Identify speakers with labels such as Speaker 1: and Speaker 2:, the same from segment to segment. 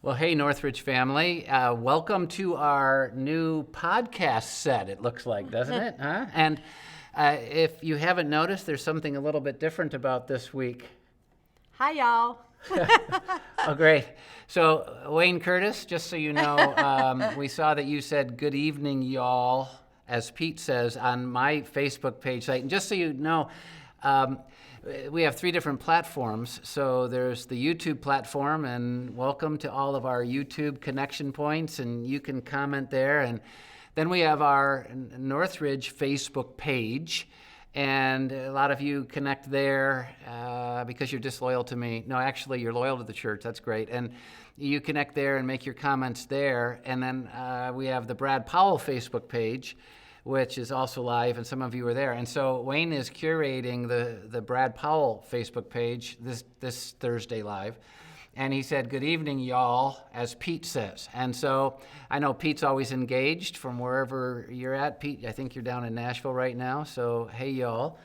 Speaker 1: Well, hey, Northridge family. Welcome to our new podcast set, it looks like, doesn't it? Huh? And if you haven't noticed, there's something a little bit different about this week.
Speaker 2: Hi, y'all.
Speaker 1: Oh, great. So, Wayne Curtis, just so you know, we saw that you said good evening, y'all, as Pete says on my Facebook page site. And just so you know, we have 3 different platforms. So there's the YouTube platform, and welcome to all of our YouTube connection points, and you can comment there. And then we have our Northridge Facebook page, and a lot of you connect there because you're disloyal to me. No, actually, you're loyal to the church. That's great. And you connect there and make your comments there. And then we have the Brad Powell Facebook page, which is also live, and some of you are there. And so Wayne is curating the Brad Powell Facebook page this Thursday live. And he said, good evening, y'all, as Pete says. And so I know Pete's always engaged from wherever you're at. Pete, I think you're down in Nashville right now, so hey, y'all.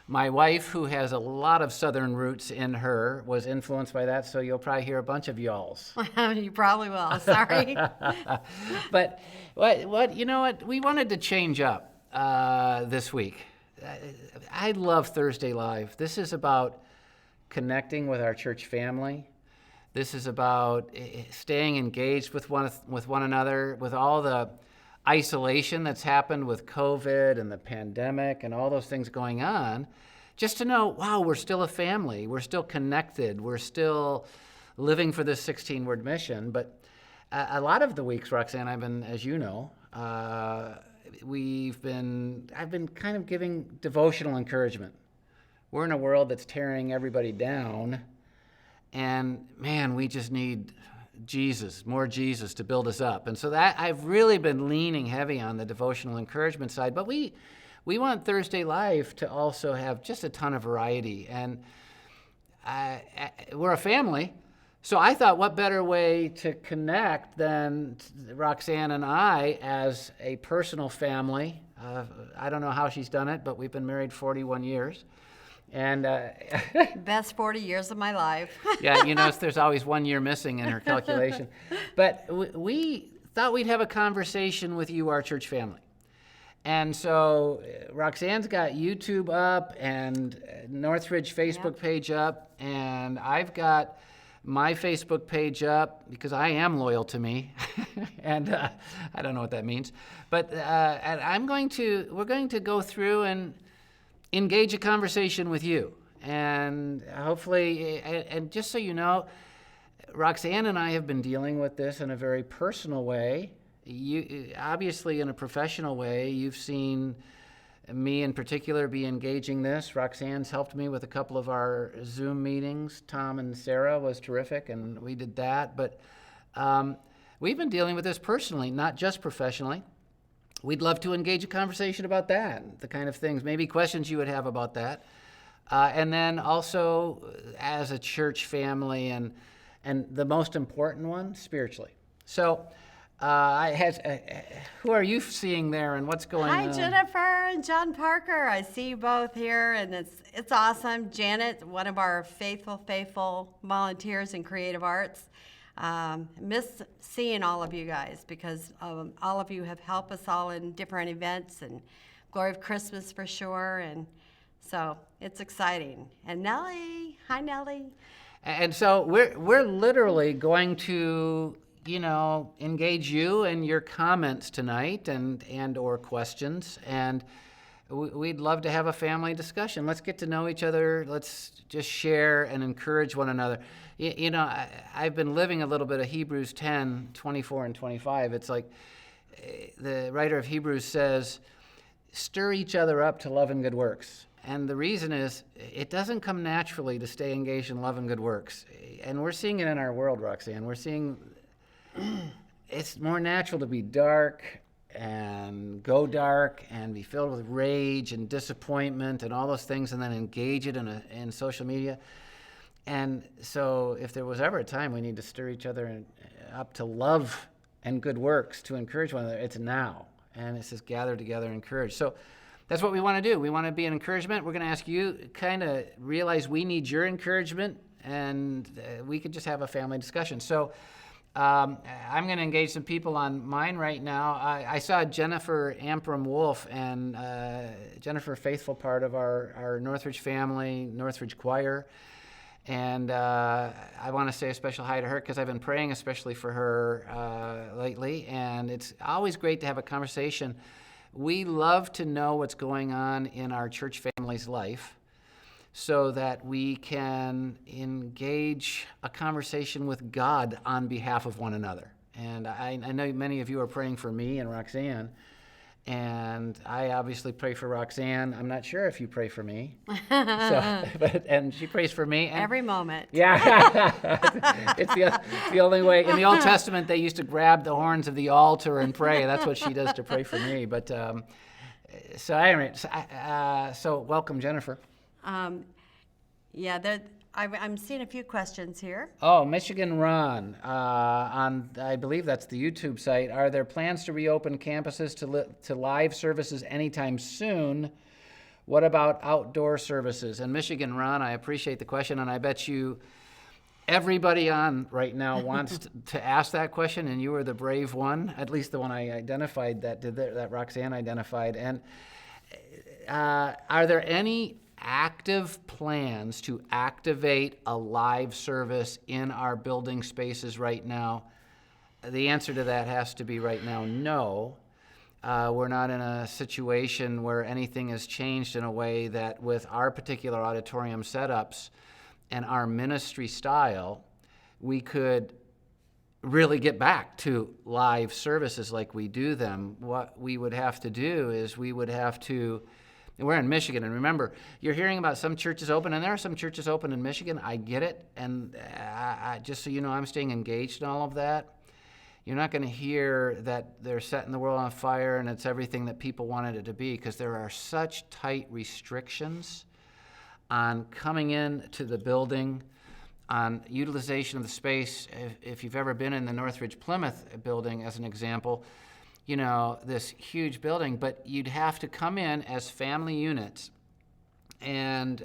Speaker 1: My wife, who has a lot of Southern roots in her, was influenced by that, so you'll probably hear a bunch of y'alls.
Speaker 2: You probably will. Sorry.
Speaker 1: But what you know what? We wanted to change up this week. I love Thursday Live. This is about connecting with our church family. This is about staying engaged with one another, with all the isolation that's happened with COVID and the pandemic and all those things going on, just to know, wow, we're still a family. We're still connected. We're still living for this 16-word mission. But a lot of the weeks, Roxanne, I've been, as you know, I've been kind of giving devotional encouragement. We're in a world that's tearing everybody down, and man, we just need Jesus, more Jesus to build us up. And so that I've really been leaning heavy on the devotional encouragement side, but we want Thursday Live to also have just a ton of variety. And we're a family, so I thought what better way to connect than Roxanne and I as a personal family. I don't know how she's done it, but we've been married 41 years. And
Speaker 2: Best 40 years of my life.
Speaker 1: yeah, you know, there's always 1 year missing in her calculation. But we thought we'd have a conversation with you, our church family. And so Roxanne's got YouTube up and Northridge Facebook page up, and I've got my Facebook page up because I am loyal to me, and I don't know what that means. But and we're going to go through and engage a conversation with you. And hopefully, and just so you know, Roxanne and I have been dealing with this in a very personal way. You, obviously, in a professional way, you've seen me in particular be engaging this. Roxanne's helped me with a couple of our Zoom meetings. Tom and Sarah was terrific, and we did that. But we've been dealing with this personally, not just professionally. We'd love to engage a conversation about that, the kind of things, maybe questions you would have about that. And then also as a church family and the most important one, spiritually. So who are you seeing there and what's going on?
Speaker 2: Hi, Jennifer and John Parker. I see you both here, and it's awesome. Janet, one of our faithful volunteers in creative arts. Miss seeing all of you guys because all of you have helped us all in different events, and Glory of Christmas for sure, and so it's exciting. And Nellie, hi Nellie.
Speaker 1: And so we're literally going to, engage you and your comments tonight and or questions, and we'd love to have a family discussion. Let's get to know each other. Let's just share and encourage one another. I've been living a little bit of Hebrews 10, 24 and 25. It's like the writer of Hebrews says, stir each other up to love and good works. And the reason is it doesn't come naturally to stay engaged in love and good works. And we're seeing it in our world, Roxanne. We're seeing it's more natural to be dark and go dark and be filled with rage and disappointment and all those things, and then engage it in social media. And so if there was ever a time we need to stir each other up to love and good works, to encourage one another, it's now. And it says gather together and encourage. So that's what we want to do. We want to be an encouragement. We're going to ask you kind of realize we need your encouragement, and we could just have a family discussion. So I'm going to engage some people on mine right now. I saw Jennifer Ampram Wolf, and Jennifer, faithful part of our Northridge family, Northridge Choir. And I want to say a special hi to her because I've been praying especially for her lately. And it's always great to have a conversation. We love to know what's going on in our church family's life so that we can engage a conversation with God on behalf of one another. And I know many of you are praying for me and Roxanne. And I obviously pray for Roxanne. I'm not sure if you pray for me. And she prays for me. And,
Speaker 2: Every moment.
Speaker 1: yeah. It's the only way. In the Old Testament, they used to grab the horns of the altar and pray. That's what she does to pray for me. But so welcome, Jennifer.
Speaker 2: I'm seeing a few questions here.
Speaker 1: Oh, Michigan Ron, on, I believe that's the YouTube site. Are there plans to reopen campuses to live services anytime soon? What about outdoor services? And Michigan Ron, I appreciate the question, and I bet you everybody on right now wants to ask that question, and you were the brave one, at least the one I identified that Roxanne identified. And are there any active plans to activate a live service in our building spaces right now? The answer to that has to be right now, no. We're not in a situation where anything has changed in a way that with our particular auditorium setups and our ministry style, we could really get back to live services like we do them. What we would have to do is we're in Michigan, and remember, you're hearing about some churches open, and there are some churches open in Michigan. I get it, and just so you know, I'm staying engaged in all of that. You're not going to hear that they're setting the world on fire and it's everything that people wanted it to be, because there are such tight restrictions on coming in to the building, on utilization of the space. If you've ever been in the Northridge Plymouth building, as an example, you know, this huge building, but you'd have to come in as family units and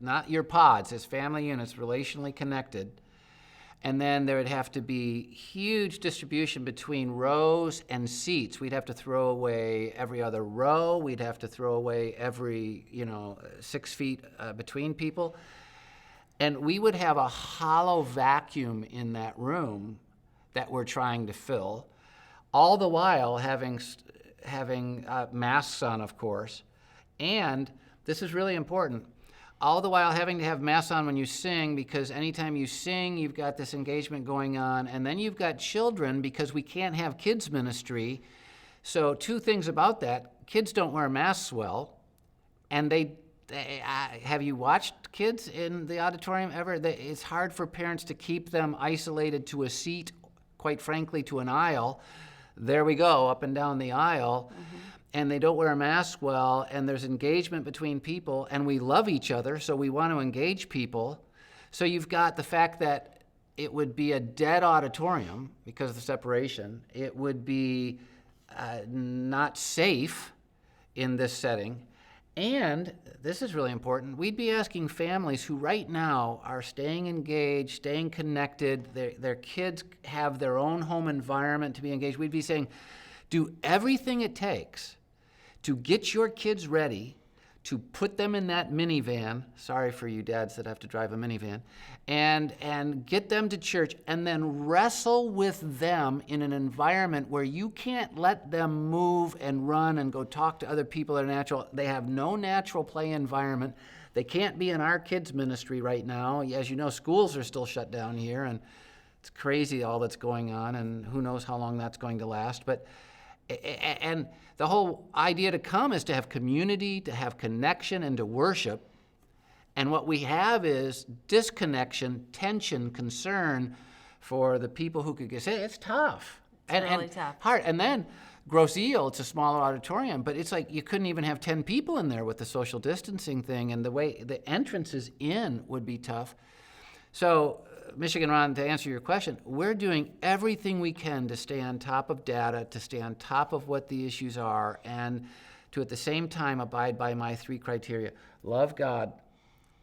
Speaker 1: not your pods, as family units, relationally connected. And then there would have to be huge distribution between rows and seats. We'd have to throw away every other row. We'd have to throw away every, 6 feet between people. And we would have a hollow vacuum in that room that we're trying to fill, all the while having masks on, of course. And this is really important, all the while having to have masks on when you sing, because anytime you sing, you've got this engagement going on. And then you've got children, because we can't have kids ministry. So 2 things about that. Kids don't wear masks well. And have you watched kids in the auditorium ever? It's hard for parents to keep them isolated to a seat, quite frankly, to an aisle. There we go, up and down the aisle. Mm-hmm. And they don't wear a mask well, and there's engagement between people, and we love each other, so we want to engage people. So you've got the fact that it would be a dead auditorium because of the separation. It would be not safe in this setting. And this is really important, we'd be asking families who right now are staying engaged, staying connected, their kids have their own home environment to be engaged. We'd be saying, do everything it takes to get your kids ready, to put them in that minivan, sorry for you dads that have to drive a minivan, and get them to church, and then wrestle with them in an environment where you can't let them move and run and go talk to other people that are natural. They have no natural play environment. They can't be in our kids' ministry right now. As you know, schools are still shut down here, and it's crazy all that's going on, and who knows how long that's going to last. And the whole idea to come is to have community, to have connection, and to worship. And what we have is disconnection, tension, concern for the people who could say, it's tough.
Speaker 2: It's really tough.
Speaker 1: Hard. And then Grosse Ile, it's a smaller auditorium, but it's like you couldn't even have 10 people in there with the social distancing thing, and the way the entrances in would be tough. So, Michigan Ron, to answer your question, we're doing everything we can to stay on top of data, to stay on top of what the issues are, and to at the same time abide by my 3 criteria. Love God,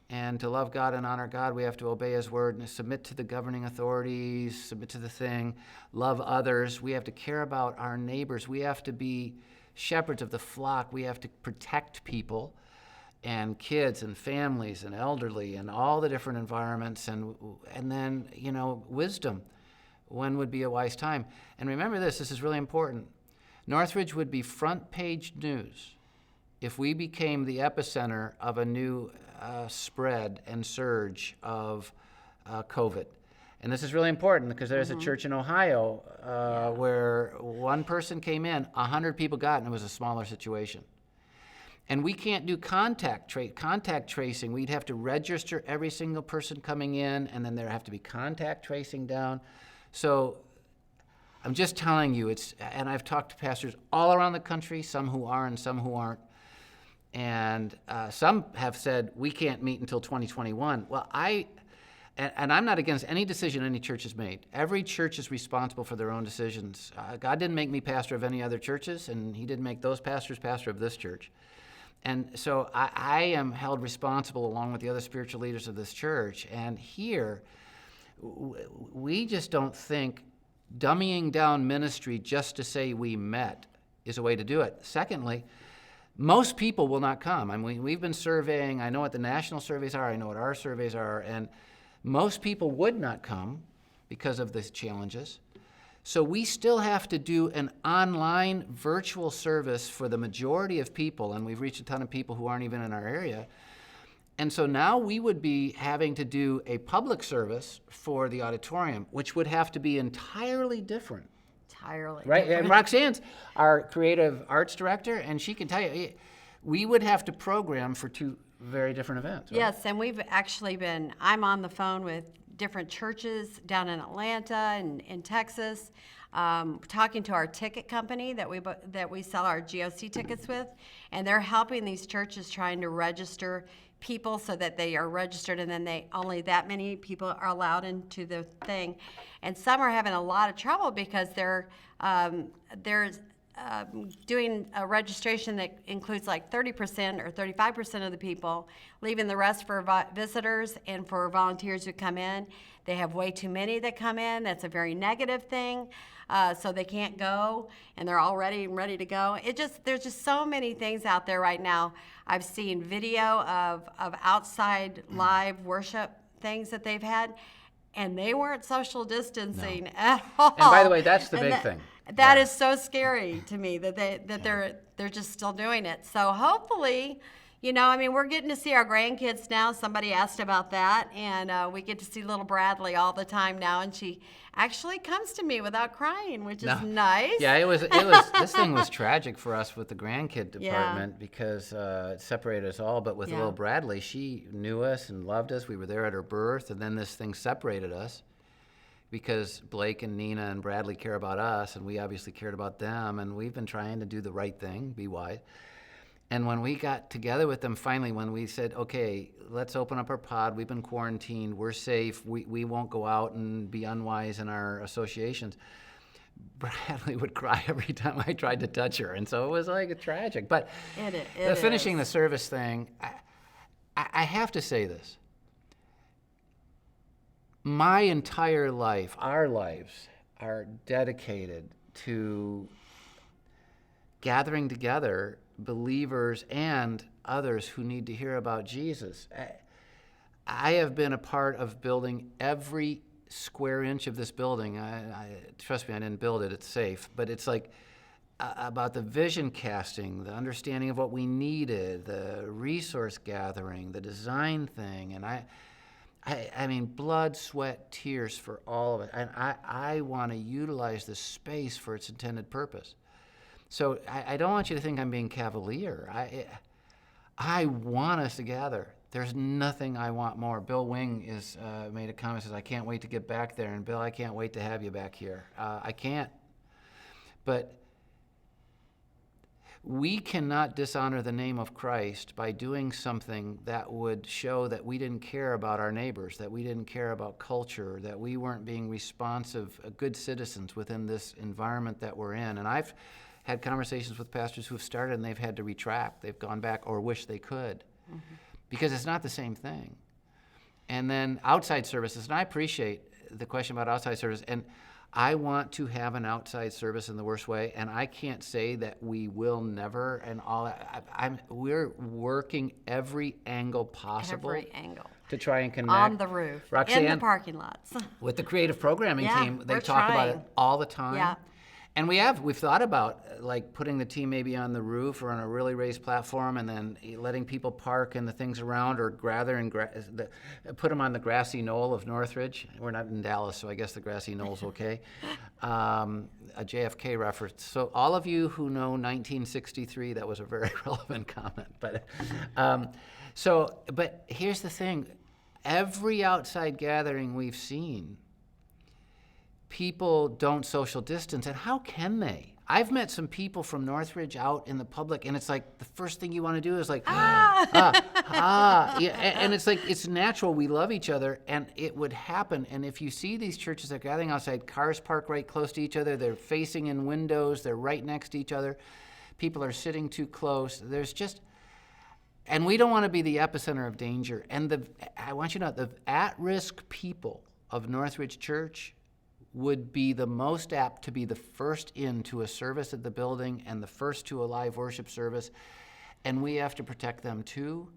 Speaker 1: And to love God and honor God, we have to obey his word and submit to the governing authorities, submit to the thing, love others. We have to care about our neighbors. We have to be shepherds of the flock. We have to protect people and kids and families and elderly and all the different environments. And then, wisdom. When would be a wise time? And remember this is really important. Northridge would be front page news if we became the epicenter of a new spread and surge of COVID. And this is really important because there's a church in Ohio where one person came in, 100 people got, and it was a smaller situation. And we can't do contact tracing. We'd have to register every single person coming in, and then there have to be contact tracing down. So I'm just telling you, and I've talked to pastors all around the country, some who are and some who aren't. And some have said, we can't meet until 2021. Well, and I'm not against any decision any church has made. Every church is responsible for their own decisions. God didn't make me pastor of any other churches, and he didn't make those pastors pastor of this church. And so I am held responsible along with the other spiritual leaders of this church. And here, we just don't think dummying down ministry just to say we met is a way to do it. Secondly, most people will not come. I mean, we've been surveying. I know what the national surveys are. I know what our surveys are. And most people would not come because of the challenges. So we still have to do an online virtual service for the majority of people. And we've reached a ton of people who aren't even in our area. And so now we would be having to do a public service for the auditorium, which would have to be entirely different. Right?
Speaker 2: Different.
Speaker 1: And Roxanne's our creative arts director, and she can tell you, we would have to program for two very different events. Right?
Speaker 2: Yes, and we've actually I'm on the phone with different churches down in Atlanta and in Texas, talking to our ticket company that we sell our GOC tickets with, and they're helping these churches trying to register people so that they are registered, and then only that many people are allowed into the thing. And some are having a lot of trouble because they're doing a registration that includes like 30% or 35% of the people, leaving the rest for visitors and for volunteers who come in. They have way too many that come in. That's a very negative thing. So they can't go, and they're all ready to go. There's just so many things out there right now. I've seen video of outside live worship things that they've had, and they weren't social distancing at all.
Speaker 1: And by the way, that's the big thing.
Speaker 2: That is so scary to me that they're just still doing it. So hopefully, we're getting to see our grandkids now. Somebody asked about that, and we get to see little Bradley all the time now, and she actually comes to me without crying, which is nice.
Speaker 1: Yeah, it was. This thing was tragic for us with the grandkid department because it separated us all. But with little Bradley, she knew us and loved us. We were there at her birth, and then this thing separated us because Blake and Nina and Bradley care about us, and we obviously cared about them, and we've been trying to do the right thing, be wise. And when we got together with them finally, when we said, okay, let's open up our pod, we've been quarantined, we're safe, we won't go out and be unwise in our associations, Bradley would cry every time I tried to touch her. And so it was like tragic. But finishing the service thing, I have to say this. My entire life, our lives, are dedicated to gathering together believers and others who need to hear about Jesus. I have been a part of building every square inch of this building. Trust me, I didn't build it, it's safe, but it's like about the vision casting, the understanding of what we needed, the resource gathering, the design thing, and I mean, blood, sweat, tears for all of it. And I want to utilize this space for its intended purpose. So I don't want you to think I'm being cavalier. I want us to gather. There's nothing I want more. Bill Wing is made a comment, says, I can't wait to get back there. And Bill, I can't wait to have you back here. I can't. But we cannot dishonor the name of Christ by doing something that would show that we didn't care about our neighbors, that we didn't care about culture, that we weren't being responsive, good citizens within this environment that we're in. And I've had conversations with pastors who've started and they've had to retract. They've gone back or wish they could. Mm-hmm. because it's not the same thing. And then outside services, and I appreciate the question about outside service, and I want to have an outside service in the worst way, and I can't say that we will never, and all. We're working every angle possible.
Speaker 2: Every angle.
Speaker 1: To try and connect.
Speaker 2: On the roof,
Speaker 1: Roxanne,
Speaker 2: in the parking lots.
Speaker 1: with the creative programming
Speaker 2: Yeah,
Speaker 1: team, they
Speaker 2: we're
Speaker 1: talk about it
Speaker 2: trying.
Speaker 1: all the time.
Speaker 2: Yeah.
Speaker 1: And we've thought about like putting the team maybe on the roof or on a really raised platform, and then letting people park and the things around, or gather and put them on the grassy knoll of Northridge. We're not in Dallas, so I guess the grassy knoll's okay. A JFK reference. So all of you who know 1963, that was a very relevant comment. But but here's the thing: every outside gathering we've seen, people don't social distance, and how can they? I've met some people from Northridge out in the public, and it's like the first thing you want to do is like, yeah, and it's like, it's natural. We love each other, and it would happen. And if you see these churches that are gathering outside, cars parked right close to each other, they're facing in windows, they're right next to each other, people are sitting too close. There's just, and we don't want to be the epicenter of danger. And I want you to know, the at-risk people of Northridge Church would be the most apt to be the first into a service at the building and the first to a live worship service, and we have to protect them too.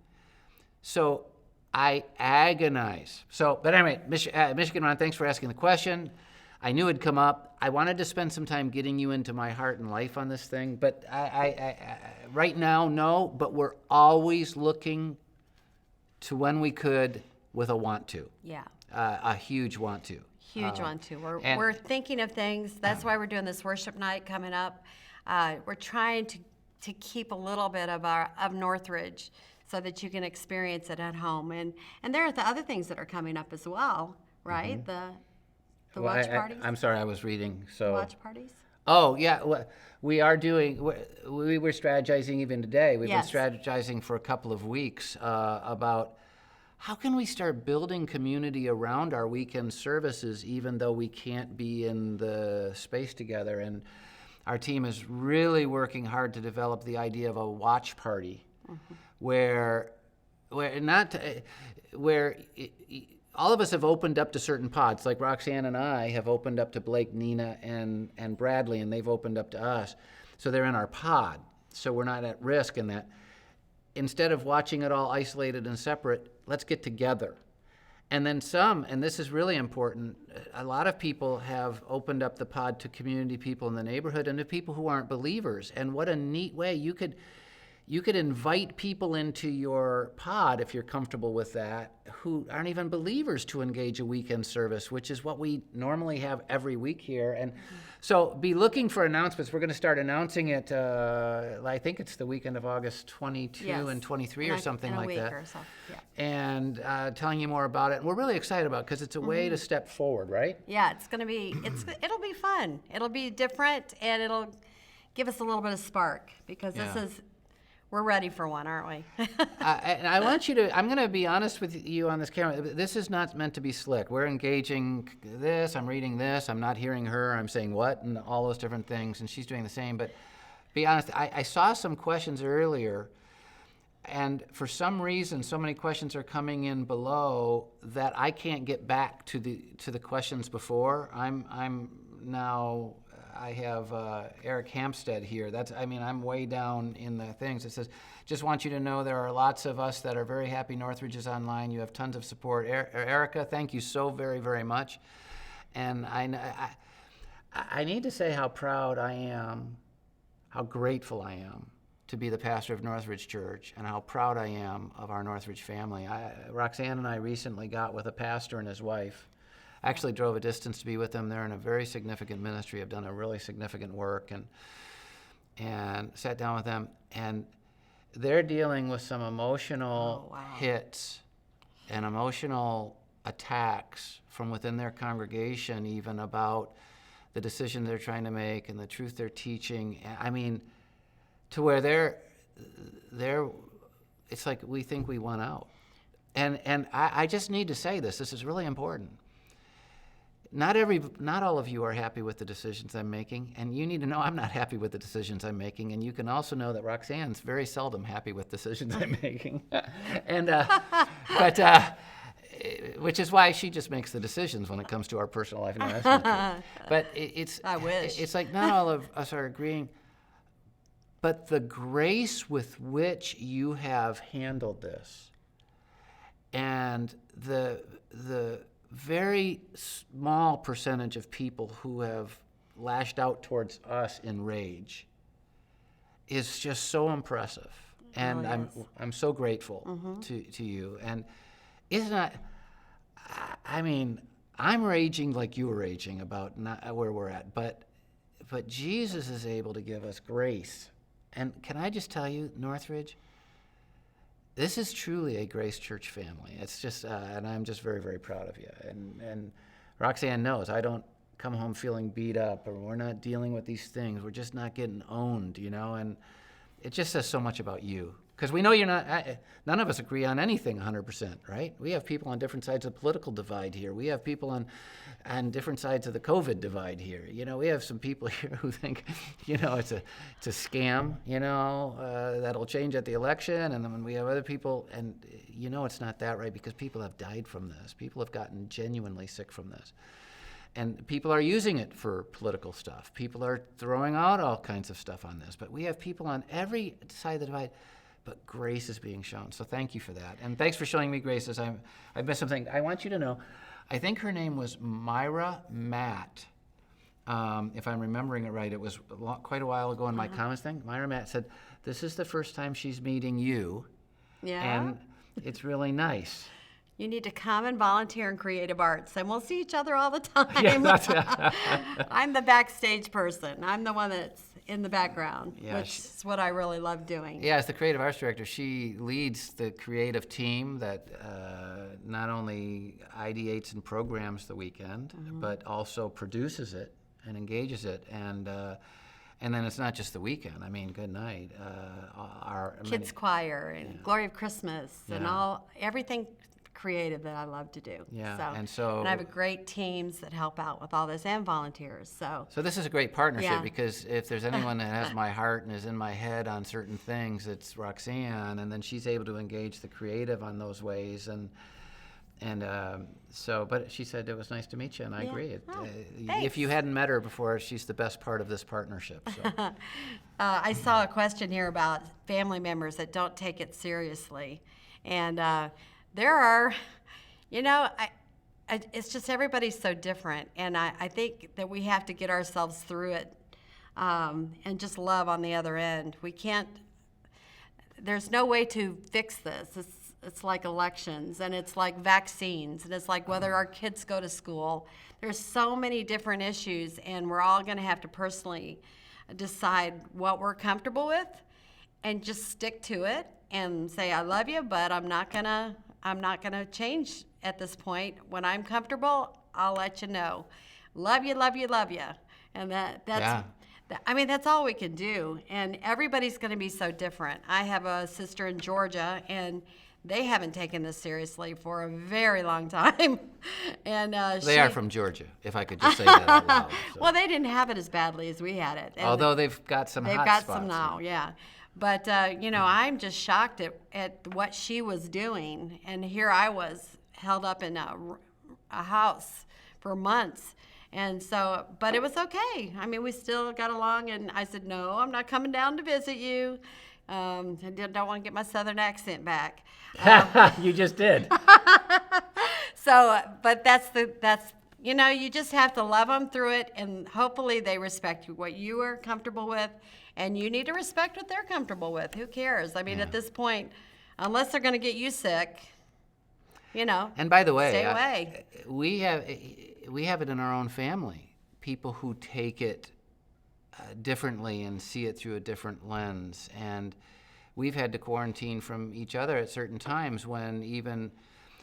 Speaker 1: So I agonize. But anyway, Michigan Ron, thanks for asking the question. I knew it'd come up. I wanted to spend some time getting you into my heart and life on this thing, but I right now, no, but we're always looking to when we could with a want to.
Speaker 2: Yeah.
Speaker 1: A huge want to.
Speaker 2: Huge one too. We're thinking of things. That's why we're doing this worship night coming up. We're trying to keep a little bit of Northridge so that you can experience it at home. And there are the other things that are coming up as well, right?
Speaker 1: Mm-hmm.
Speaker 2: The watch parties.
Speaker 1: I'm sorry, I was reading. So
Speaker 2: Watch parties.
Speaker 1: Oh yeah, we are doing. We were strategizing even today. We've
Speaker 2: Yes.
Speaker 1: been strategizing for a couple of weeks about how can we start building community around our weekend services, even though we can't be in the space together. And our team is really working hard to develop the idea of a watch party, where all of us have opened up to certain pods. Like Roxanne and I have opened up to Blake, Nina, and Bradley, and they've opened up to us. So they're in our pod. So we're not at risk in that. Instead of watching it all isolated and separate, let's get together. And then and this is really important, a lot of people have opened up the pod to community people in the neighborhood and to people who aren't believers. And what a neat way you could invite people into your pod, if you're comfortable with that, who aren't even believers, to engage a weekend service, which is what we normally have every week here. And so be looking for announcements. We're going to start announcing it, I think it's the weekend of August 22
Speaker 2: Yes.
Speaker 1: and 23 or something like that.
Speaker 2: Or so. Yeah.
Speaker 1: And telling you more about it. And we're really excited about it because it's a way to step forward, right?
Speaker 2: Yeah, it'll be fun. It'll be different, and it'll give us a little bit of spark, because we're ready for one, aren't we?
Speaker 1: And I want you to, I'm going to be honest with you on this camera. This is not meant to be slick. We're engaging this, I'm reading this, I'm not hearing her, I'm saying what, and all those different things, and she's doing the same. But be honest, I saw some questions earlier, and for some reason, so many questions are coming in below that I can't get back to the questions before. I have Eric Hampstead here. I'm way down in the things. It says, just want you to know there are lots of us that are very happy Northridge is online. You have tons of support. Erica, thank you so very, very much. And I need to say how proud I am, how grateful I am to be the pastor of Northridge Church, and how proud I am of our Northridge family. Roxanne and I recently got with a pastor and his wife. I actually drove a distance to be with them. They're in a very significant ministry, have done a really significant work, and sat down with them. And they're dealing with some emotional hits and emotional attacks from within their congregation, even about the decision they're trying to make and the truth they're teaching. I mean, to where they're it's like we think we won out. And I just need to say this is really important. not all of you are happy with the decisions I'm making, and you need to know I'm not happy with the decisions I'm making, and you can also know that Roxanne's very seldom happy with decisions I'm making, which is why she just makes the decisions when it comes to our personal life and our husband. But
Speaker 2: I wish.
Speaker 1: It's like not all of us are agreeing, but the grace with which you have handled this, and the very small percentage of people who have lashed out towards us in rage is just so impressive. And
Speaker 2: yes.
Speaker 1: I'm so grateful to you. And it's not, I mean, I'm raging like you were raging about not where we're at, but Jesus is able to give us grace. And can I just tell you, Northridge, this is truly a Grace Church family. It's just, and I'm just very, very proud of you. And Roxanne knows I don't come home feeling beat up, or we're not dealing with these things. We're just not getting owned, and it just says so much about you. Because we know you're not, none of us agree on anything 100%, right? We have people on different sides of the political divide here. We have people on different sides of the COVID divide here. We have some people here who think, it's a scam, that'll change at the election. And then we have other people, and it's not that, right? Because people have died from this. People have gotten genuinely sick from this. And people are using it for political stuff. People are throwing out all kinds of stuff on this. But we have people on every side of the divide. But grace is being shown. So thank you for that. And thanks for showing me grace. I missed something. I want you to know, I think her name was Myra Matt. If I'm remembering it right, it was quite a while ago in my comments thing. Myra Matt said, this is the first time she's meeting you.
Speaker 2: Yeah.
Speaker 1: And it's really nice.
Speaker 2: You need to come and volunteer in creative arts, and we'll see each other all the time.
Speaker 1: Yeah,
Speaker 2: I'm the backstage person. I'm the one that's in the background,
Speaker 1: Yeah,
Speaker 2: which is what I really love doing.
Speaker 1: Yeah, as the creative arts director, she leads the creative team that not only ideates and programs the weekend, but also produces it and engages it. And then it's not just the weekend. I mean, good night.
Speaker 2: Kids choir and Glory of Christmas and everything creative that I love to do.
Speaker 1: Yeah,
Speaker 2: and I have great teams that help out with all this and volunteers. So
Speaker 1: this is a great partnership because if there's anyone that has my heart and is in my head on certain things, it's Roxanne, and then she's able to engage the creative on those ways. But she said it was nice to meet you, and I agree. If you hadn't met her before, she's the best part of this partnership. So.
Speaker 2: I saw a question here about family members that don't take it seriously, and there are, it's just everybody's so different, and I think that we have to get ourselves through it and just love on the other end. We can't. There's no way to fix this. It's like elections, and it's like vaccines, and it's like whether our kids go to school. There's so many different issues, and we're all going to have to personally decide what we're comfortable with and just stick to it and say, I love you, but I'm not gonna change at this point. When I'm comfortable, I'll let you know. Love you, love you, love you. And that's all we can do. And everybody's going to be so different. I have a sister in Georgia, and they haven't taken this seriously for a very long time. And
Speaker 1: they are from Georgia, if I could just say that out loud. So.
Speaker 2: Well, they didn't have it as badly as we had it. And
Speaker 1: although they've got some hot spots.
Speaker 2: They've got some now, yeah. But, I'm just shocked at what she was doing. And here I was held up in a house for months. And so, but it was okay. I mean, we still got along. And I said, no, I'm not coming down to visit you. I don't want to get my Southern accent back.
Speaker 1: You just did.
Speaker 2: So, but you just have to love them through it. And hopefully they respect what you are comfortable with. And you need to respect what they're comfortable with. Who cares? I mean, at this point, unless they're going to get you sick,
Speaker 1: And by the way,
Speaker 2: stay away.
Speaker 1: We have it in our own family. People who take it differently and see it through a different lens. And we've had to quarantine from each other at certain times when even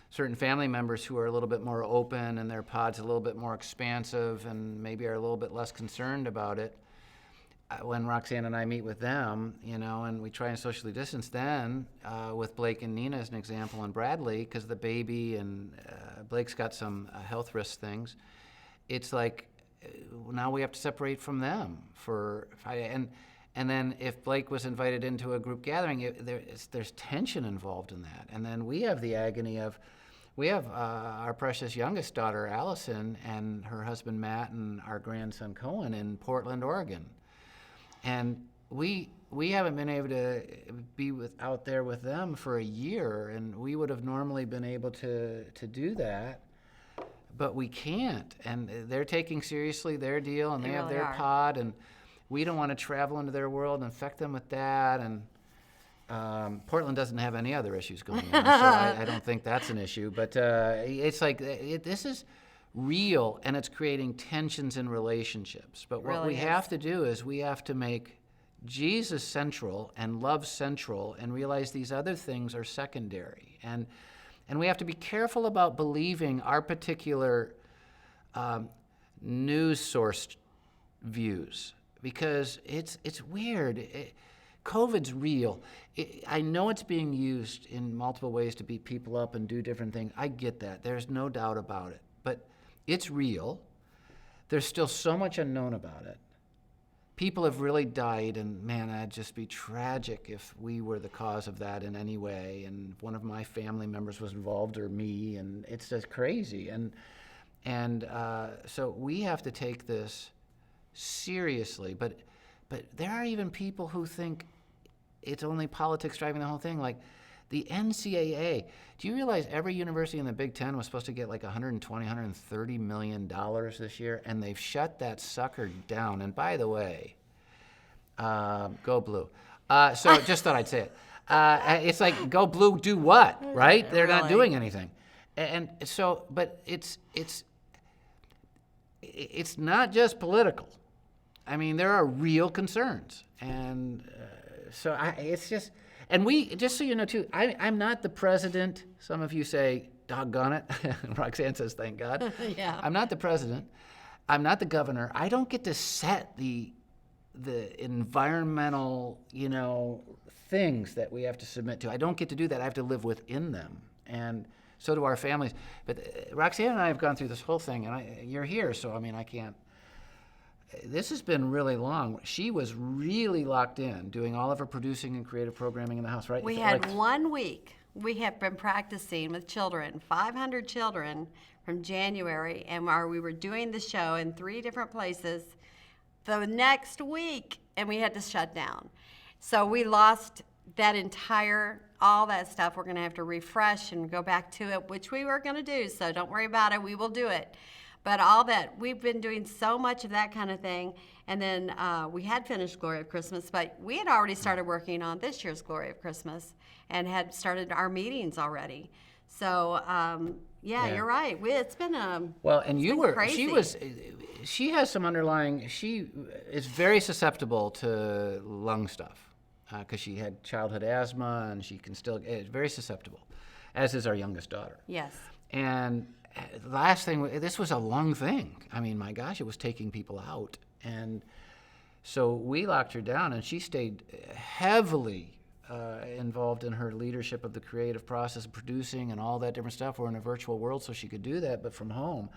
Speaker 1: certain family members who are a little bit more open and their pod's a little bit more expansive and maybe are a little bit less concerned about it. When Roxanne and I meet with them, and we try and socially distance then with Blake and Nina as an example and Bradley, because the baby and Blake's got some health risk things. it's like now we have to separate from them and then if Blake was invited into a group gathering, there's tension involved in that. And then we have the agony of, we have our precious youngest daughter, Allison, and her husband, Matt, and our grandson, Cohen, in Portland, Oregon. And we haven't been able to be out there with them for a year, and we would have normally been able to do that, but we can't. And they're taking seriously their deal, and they have
Speaker 2: really
Speaker 1: their
Speaker 2: are.
Speaker 1: pod, and we don't want to travel into their world and infect them with that. And Portland doesn't have any other issues going on, so I don't think that's an issue. But it's like this is real, and it's creating tensions in relationships. But what
Speaker 2: Really
Speaker 1: we
Speaker 2: is.
Speaker 1: have to do is we have to make Jesus central and love central, and realize these other things are secondary. And we have to be careful about believing our particular news source views, because it's weird. COVID's real. I know it's being used in multiple ways to beat people up and do different things. I get that. There's no doubt about it. But it's real. There's still so much unknown about it. People have really died, and man, it'd just be tragic if we were the cause of that in any way, and one of my family members was involved, or me, and it's just crazy. And so we have to take this seriously, but there are even people who think it's only politics driving the whole thing. Like the NCAA, do you realize every university in the Big Ten was supposed to get like $130 million this year, and they've shut that sucker down. And by the way, go blue. So just thought I'd say it. It's like, go blue, do what, right? They're not
Speaker 2: Really?
Speaker 1: doing anything. And so, but it's not just political. I mean, there are real concerns, and so it's just, and we, just so you know too, I'm not the president. Some of you say, doggone it. Roxanne says, thank God.
Speaker 2: Yeah.
Speaker 1: I'm not the president. I'm not the governor. I don't get to set the environmental, things that we have to submit to. I don't get to do that. I have to live within them, and so do our families. But Roxanne and I have gone through this whole thing, and you're here, so I mean, I can't. This has been really long. She was really locked in, doing all of her producing and creative programming in the house, right?
Speaker 2: We
Speaker 1: It's
Speaker 2: had
Speaker 1: like-
Speaker 2: 1 week. We have been practicing with children, 500 children from January, and we were doing the show in 3 different places the next week, and we had to shut down. So we lost all that stuff. We're going to have to refresh and go back to it, which we were going to do, so don't worry about it. We will do it. But all that, we've been doing so much of that kind of thing. And then we had finished Glory of Christmas, but we had already started working on this year's Glory of Christmas and had started our meetings already. So, yeah, you're right. It's been
Speaker 1: Well, and you were,
Speaker 2: crazy.
Speaker 1: she has some underlying, she is very susceptible to lung stuff because she had childhood asthma, and she can still, very susceptible, as is our youngest daughter.
Speaker 2: Yes.
Speaker 1: And the last thing, this was a lung thing. I mean, my gosh, it was taking people out. And so we locked her down, and she stayed heavily involved in her leadership of the creative process of producing and all that different stuff. We're in a virtual world, so she could do that, but from home.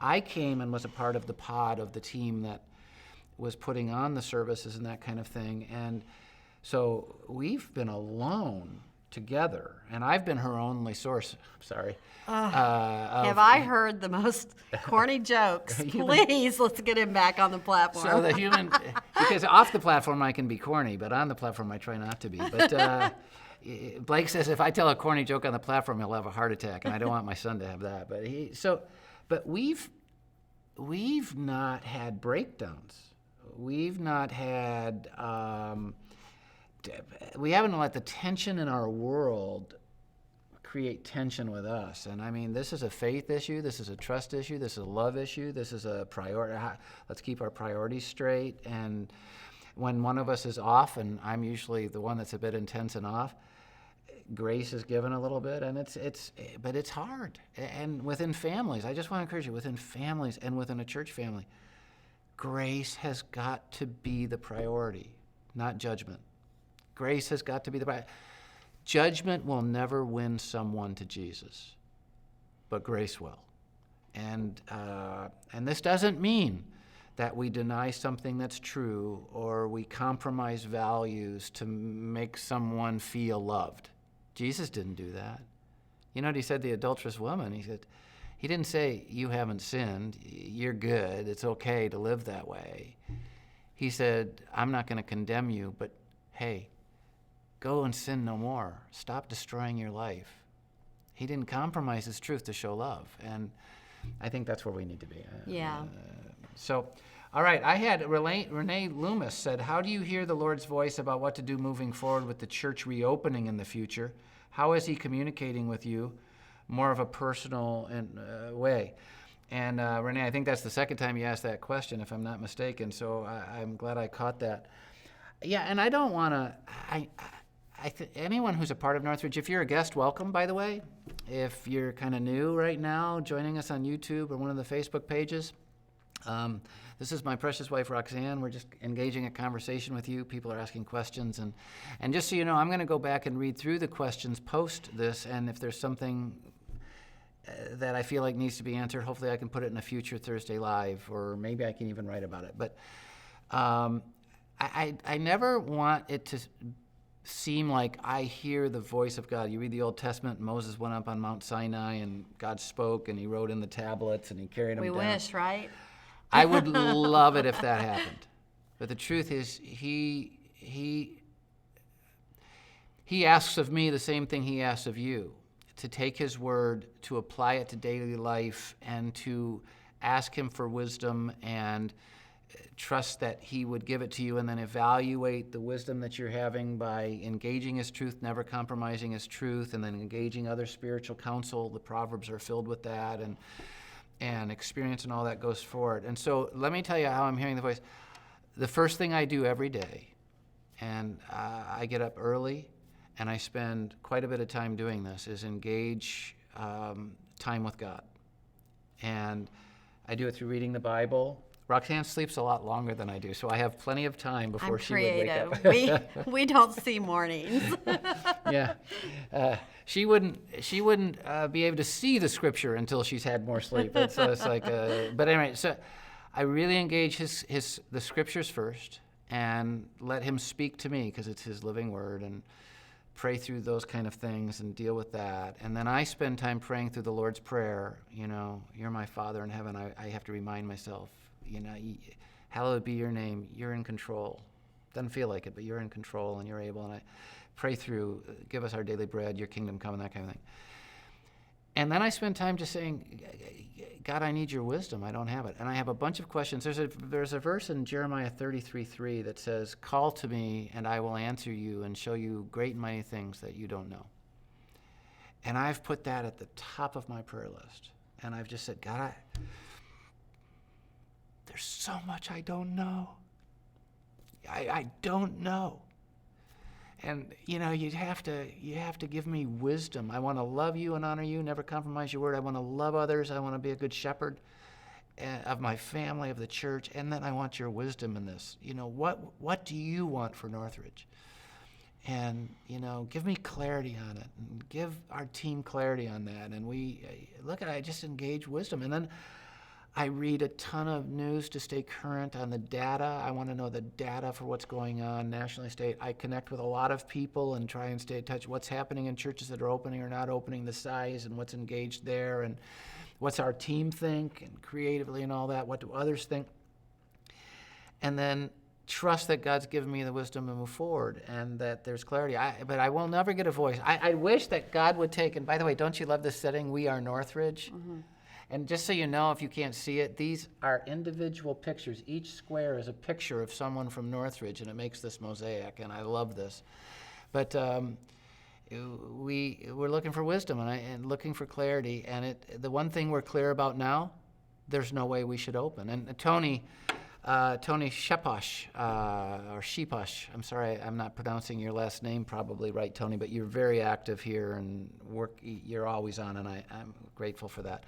Speaker 1: I came and was a part of the pod of the team that was putting on the services and that kind of thing. And so we've been alone together, and I've been her only source. Sorry.
Speaker 2: Have I heard the most corny jokes? Please, let's get him back on the platform.
Speaker 1: So the human, because off the platform I can be corny, but on the platform I try not to be. But Blake says if I tell a corny joke on the platform, he'll have a heart attack, and I don't want my son to have that. But we've not had breakdowns. We've not had. We haven't let the tension in our world create tension with us. And I mean, this is a faith issue, this is a trust issue, this is a love issue, this is a priority. Let's keep our priorities straight. And when one of us is off, and I'm usually the one that's a bit intense and off, grace is given a little bit, and but it's hard. And within families, I just want to encourage you, within families and within a church family, grace has got to be the priority, not judgment. Grace has got to be the priority. Judgment will never win someone to Jesus, but grace will. And this doesn't mean that we deny something that's true or we compromise values to make someone feel loved. Jesus didn't do that. You know what he said to the adulterous woman? He didn't say, you haven't sinned, you're good, it's okay to live that way. He said, I'm not going to condemn you, but hey, go and sin no more. Stop destroying your life. He didn't compromise his truth to show love. And I think that's where we need to be.
Speaker 2: Yeah.
Speaker 1: So, all right, I had Renee Loomis said, how do you hear the Lord's voice about what to do moving forward with the church reopening in the future? How is he communicating with you more of a personal way? And Renee, I think that's the second time you asked that question, if I'm not mistaken, so I'm glad I caught that. Yeah, and I don't want to, anyone who's a part of Northridge, if you're a guest, welcome, by the way. If you're kind of new right now, joining us on YouTube or one of the Facebook pages, this is my precious wife, Roxanne. We're just engaging a conversation with you. People are asking questions. And just so you know, I'm going to go back and read through the questions post this, and if there's something that I feel like needs to be answered, hopefully I can put it in a future Thursday Live, or maybe I can even write about it. But I never want it to seem like I hear the voice of God. You read the Old Testament, Moses went up on Mount Sinai, and God spoke, and he wrote in the tablets, and he carried them down.
Speaker 2: We wish, right?
Speaker 1: I would love it if that happened. But the truth is, he asks of me the same thing he asks of you, to take his word, to apply it to daily life, and to ask him for wisdom and trust that he would give it to you, and then evaluate the wisdom that you're having by engaging his truth, never compromising his truth, and then engaging other spiritual counsel. The Proverbs are filled with that, and experience and all that goes forward. And so let me tell you how I'm hearing the voice. The first thing I do every day, and I get up early, and I spend quite a bit of time doing this, is engage time with God. And I do it through reading the Bible. Roxanne sleeps a lot longer than I do, so I have plenty of time before she would wake up.
Speaker 2: we don't see mornings.
Speaker 1: Yeah. She wouldn't be able to see the scripture until she's had more sleep. So it's like, but anyway, so I really engage the scriptures first and let him speak to me, because it's his living word, and pray through those kind of things and deal with that. And then I spend time praying through the Lord's Prayer. You know, you're my Father in heaven. I have to remind myself, you know, hallowed be your name. You're in control. Doesn't feel like it, but you're in control and you're able. And I pray through, give us our daily bread, your kingdom come, and that kind of thing. And then I spend time just saying, God, I need your wisdom. I don't have it. And I have a bunch of questions. There's a verse in Jeremiah 33:3 that says, call to me and I will answer you and show you great and mighty things that you don't know. And I've put that at the top of my prayer list. And I've just said, God, there's so much I don't know. I don't know. And, you know, you have to give me wisdom. I want to love you and honor you, never compromise your word. I want to love others. I want to be a good shepherd of my family, of the church. And then I want your wisdom in this. You know, what do you want for Northridge? And, you know, give me clarity on it. And give our team clarity on that. And I just engage wisdom. And then I read a ton of news to stay current on the data. I want to know the data for what's going on nationally, state. I connect with a lot of people and try and stay in touch. What's happening in churches that are opening or not opening, the size and what's engaged there, and what's our team think, and creatively and all that. What do others think? And then trust that God's given me the wisdom to move forward and that there's clarity. But I will never get a voice. I wish that God would take, and by the way, don't you love this setting? We are Northridge. Mm-hmm. And just so you know, if you can't see it, these are individual pictures. Each square is a picture of someone from Northridge, and it makes this mosaic, and I love this. But we're looking for wisdom and looking for clarity, and the one thing we're clear about now, there's no way we should open. And Tony Sheposh, or Sheposh, I'm sorry, I'm not pronouncing your last name probably right, Tony, but you're very active here and you're always on, and I'm grateful for that.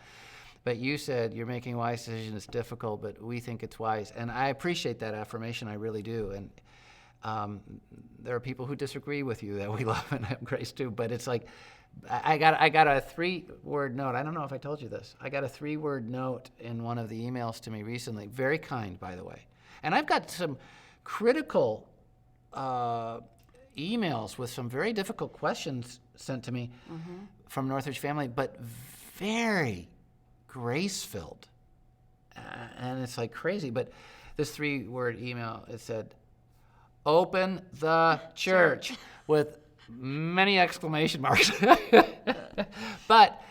Speaker 1: But you said you're making a wise decision. It's difficult, but we think it's wise. And I appreciate that affirmation. I really do. And there are people who disagree with you that we love and have grace to. But it's like, I got a 3-word note. I don't know if I told you this. I got a 3-word note in one of the emails to me recently. Very kind, by the way. And I've got some critical emails with some very difficult questions sent to me from Northridge family, but very grace-filled. And it's like crazy. But this 3-word email, it said, "Open the church," with many exclamation marks. But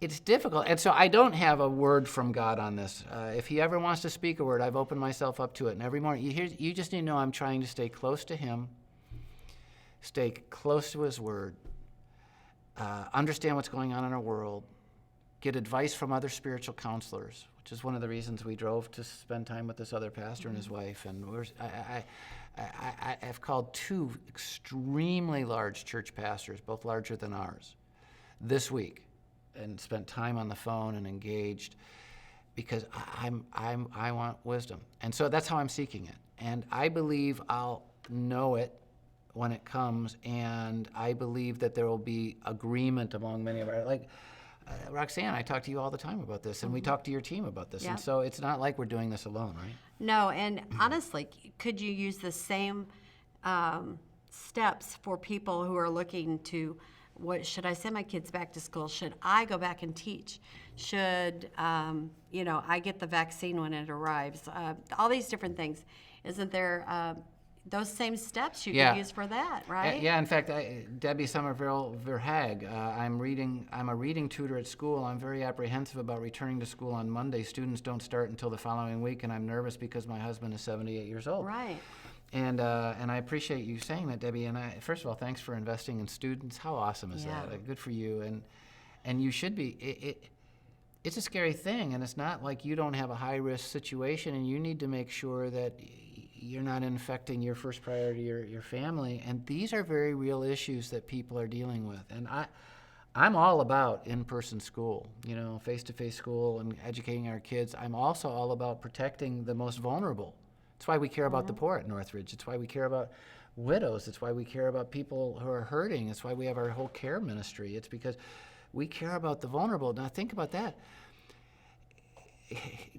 Speaker 1: it's difficult. And so I don't have a word from God on this. If he ever wants to speak a word, I've opened myself up to it. And every morning, you just need to know I'm trying to stay close to him, stay close to his word, understand what's going on in our world, get advice from other spiritual counselors, which is one of the reasons we drove to spend time with this other pastor and his wife. And I've called 2 extremely large church pastors, both larger than ours, this week, and spent time on the phone and engaged, because I want wisdom. And so that's how I'm seeking it. And I believe I'll know it when it comes, and I believe that there will be agreement among many of our, like, Roxanne, I talk to you all the time about this, and we talk to your team about this. And so it's not like we're doing this alone, right?
Speaker 2: No, and honestly, could you use the same steps for people who are looking to, what should I send my kids back to school? Should I go back and teach? Should I get the vaccine when it arrives? All these different things. Isn't there those same steps you could use for that, right?
Speaker 1: Yeah, in fact, Debbie Somerville Verhag, I'm a reading tutor at school. I'm very apprehensive about returning to school on Monday. Students don't start until the following week, and I'm nervous because my husband is 78 years old.
Speaker 2: Right.
Speaker 1: And I appreciate you saying that, Debbie. And first of all, thanks for investing in students. How awesome is that? Good for you. And you should be. It's a scary thing, and it's not like you don't have a high-risk situation, and you need to make sure that you're not infecting your first priority, your family. And these are very real issues that people are dealing with. And I'm all about in-person school, face-to-face school and educating our kids. I'm also all about protecting the most vulnerable. That's why we care about the poor at Northridge. It's why we care about widows. It's why we care about people who are hurting. It's why we have our whole care ministry. It's because we care about the vulnerable. Now think about that.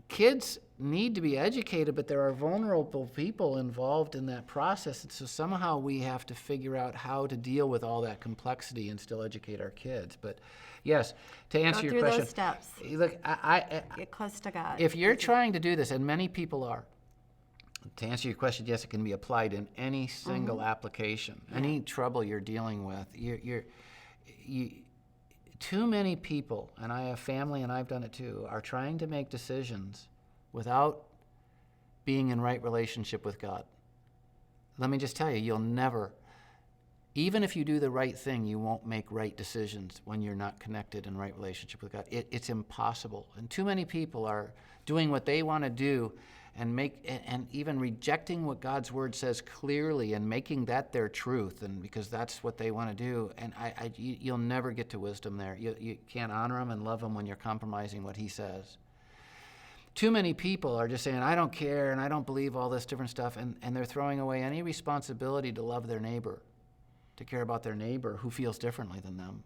Speaker 1: Kids need to be educated, but there are vulnerable people involved in that process. And so somehow we have to figure out how to deal with all that complexity and still educate our kids. But yes, to answer your question,
Speaker 2: those steps.
Speaker 1: Look,
Speaker 2: Get close to God.
Speaker 1: If you're trying to do this, and many people are, to answer your question, yes, it can be applied in any single application, any trouble you're dealing with. Too many people, and I have family and I've done it too, are trying to make decisions without being in right relationship with God. Let me just tell you, you'll never, even if you do the right thing, you won't make right decisions when you're not connected in right relationship with God. It's impossible. And too many people are doing what they want to do and even rejecting what God's word says clearly and making that their truth, and because that's what they want to do. And you'll never get to wisdom there. You can't honor him and love him when you're compromising what he says. Too many people are just saying, I don't care and I don't believe all this different stuff, and they're throwing away any responsibility to love their neighbor, to care about their neighbor who feels differently than them,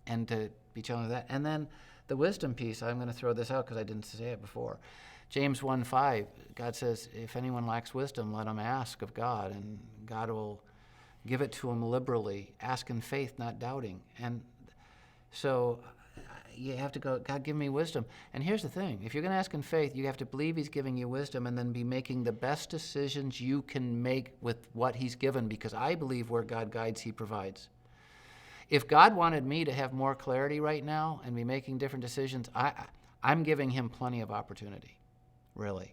Speaker 1: and to be challenged with that. And then the wisdom piece, I'm going to throw this out because I didn't say it before. James 1:5, God says, if anyone lacks wisdom, let him ask of God, and God will give it to him liberally. Ask in faith, not doubting. And so you have to go, God, give me wisdom. And here's the thing. If you're going to ask in faith, you have to believe he's giving you wisdom and then be making the best decisions you can make with what he's given, because I believe where God guides, he provides. If God wanted me to have more clarity right now and be making different decisions, I'm giving him plenty of opportunity. Really.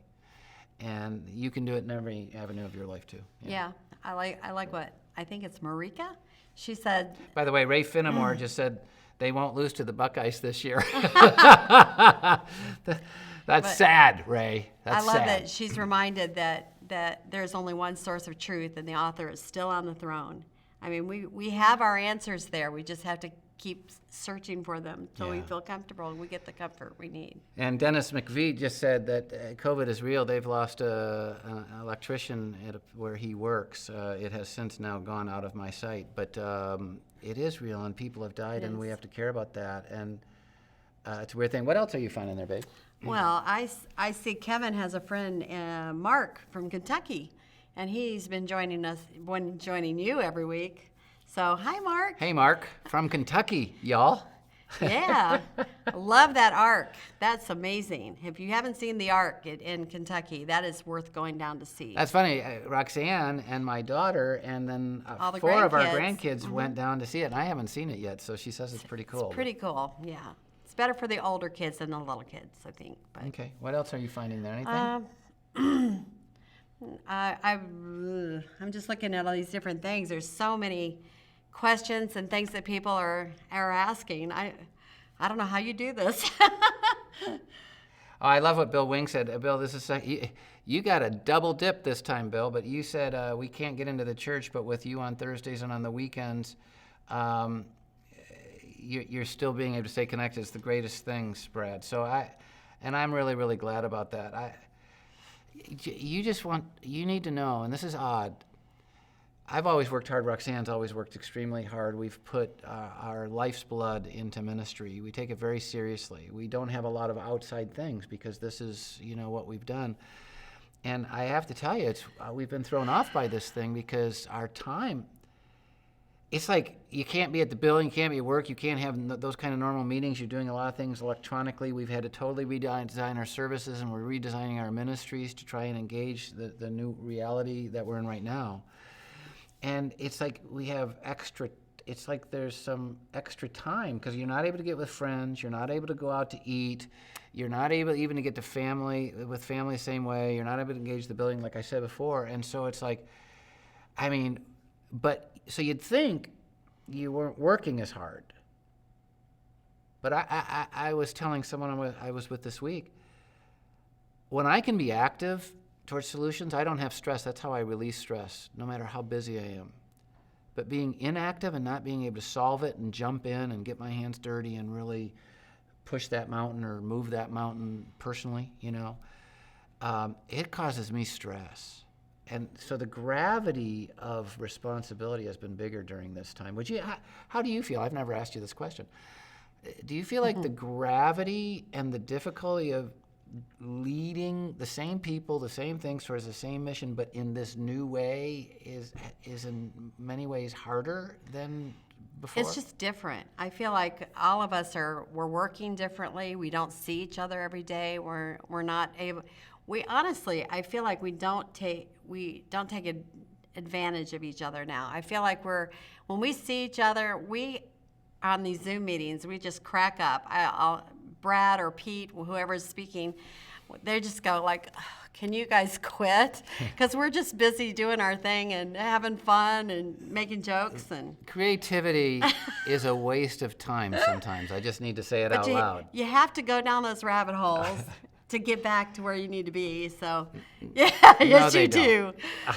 Speaker 1: And you can do it in every avenue of your life too.
Speaker 2: Yeah. I like what, I think it's Marika. She said.
Speaker 1: By the way, Ray Finnemore just said they won't lose to the Buckeyes this year. That's sad, Ray. That's
Speaker 2: I love
Speaker 1: sad.
Speaker 2: that she's reminded that there's only one source of truth and the author is still on the throne. I mean, we have our answers there. We just have to keep searching for them till we
Speaker 1: Yeah.
Speaker 2: feel comfortable and we get the comfort we need.
Speaker 1: And Dennis McVie just said that COVID is real. They've lost an electrician where he works. It has since now gone out of my sight. But it is real, and people have died, and we have to care about that. And it's a weird thing. What else are you finding there, babe?
Speaker 2: Well, I see Kevin has a friend, Mark from Kentucky, and he's been joining you every week. So, hi, Mark.
Speaker 1: Hey, Mark, from Kentucky, y'all.
Speaker 2: Yeah, love that Ark. That's amazing. If you haven't seen the Ark in Kentucky, that is worth going down to see.
Speaker 1: That's funny. Roxanne and my daughter, and then
Speaker 2: All the
Speaker 1: 4 of our
Speaker 2: grandkids.
Speaker 1: grandkids went down to see it, and I haven't seen it yet, so she says it's pretty cool.
Speaker 2: It's pretty cool, yeah. It's better for the older kids than the little kids, I think. But
Speaker 1: Okay, what else are you finding there? Anything?
Speaker 2: I'm just looking at all these different things. There's so many questions and things that people are asking. I don't know how you do this.
Speaker 1: Oh, I love what Bill Wing said. Bill, this is you got a double dip this time, Bill. But you said we can't get into the church, but with you on Thursdays and on the weekends, you're still being able to stay connected. It's the greatest thing, Brad. So I'm really, really glad about that. You need to know, and this is odd. I've always worked hard. Roxanne's always worked extremely hard. We've put our life's blood into ministry. We take it very seriously. We don't have a lot of outside things because this is, what we've done. And I have to tell you, we've been thrown off by this thing because our time, it's like you can't be at the building, you can't be at work, you can't have those kind of normal meetings. You're doing a lot of things electronically. We've had to totally redesign our services, and we're redesigning our ministries to try and engage the new reality that we're in right now. And it's like it's like there's some extra time because you're not able to get with friends, you're not able to go out to eat, you're not able even to get to family the same way, you're not able to engage the building like I said before. And so it's like, so you'd think you weren't working as hard. But I was telling someone I was with this week, when I can be active towards solutions, I don't have stress. That's how I release stress, no matter how busy I am. But being inactive and not being able to solve it and jump in and get my hands dirty and really push that mountain or move that mountain personally, it causes me stress. And so the gravity of responsibility has been bigger during this time. How do you feel? I've never asked you this question. Do you feel like the gravity and the difficulty of leading the same people, the same things towards the same mission, but in this new way is in many ways harder than before?
Speaker 2: It's just different. I feel like all of us we're working differently. We don't see each other every day. We're not able. I feel like we don't take advantage of each other now. I feel like when we see each other, on these Zoom meetings, we just crack up. Brad or Pete, whoever's speaking, they just go like, can you guys quit? Because we're just busy doing our thing and having fun and making jokes. And
Speaker 1: creativity is a waste of time sometimes. I just need to say it out loud.
Speaker 2: You have to go down those rabbit holes to get back to where you need to be. So, yeah, yes, you do.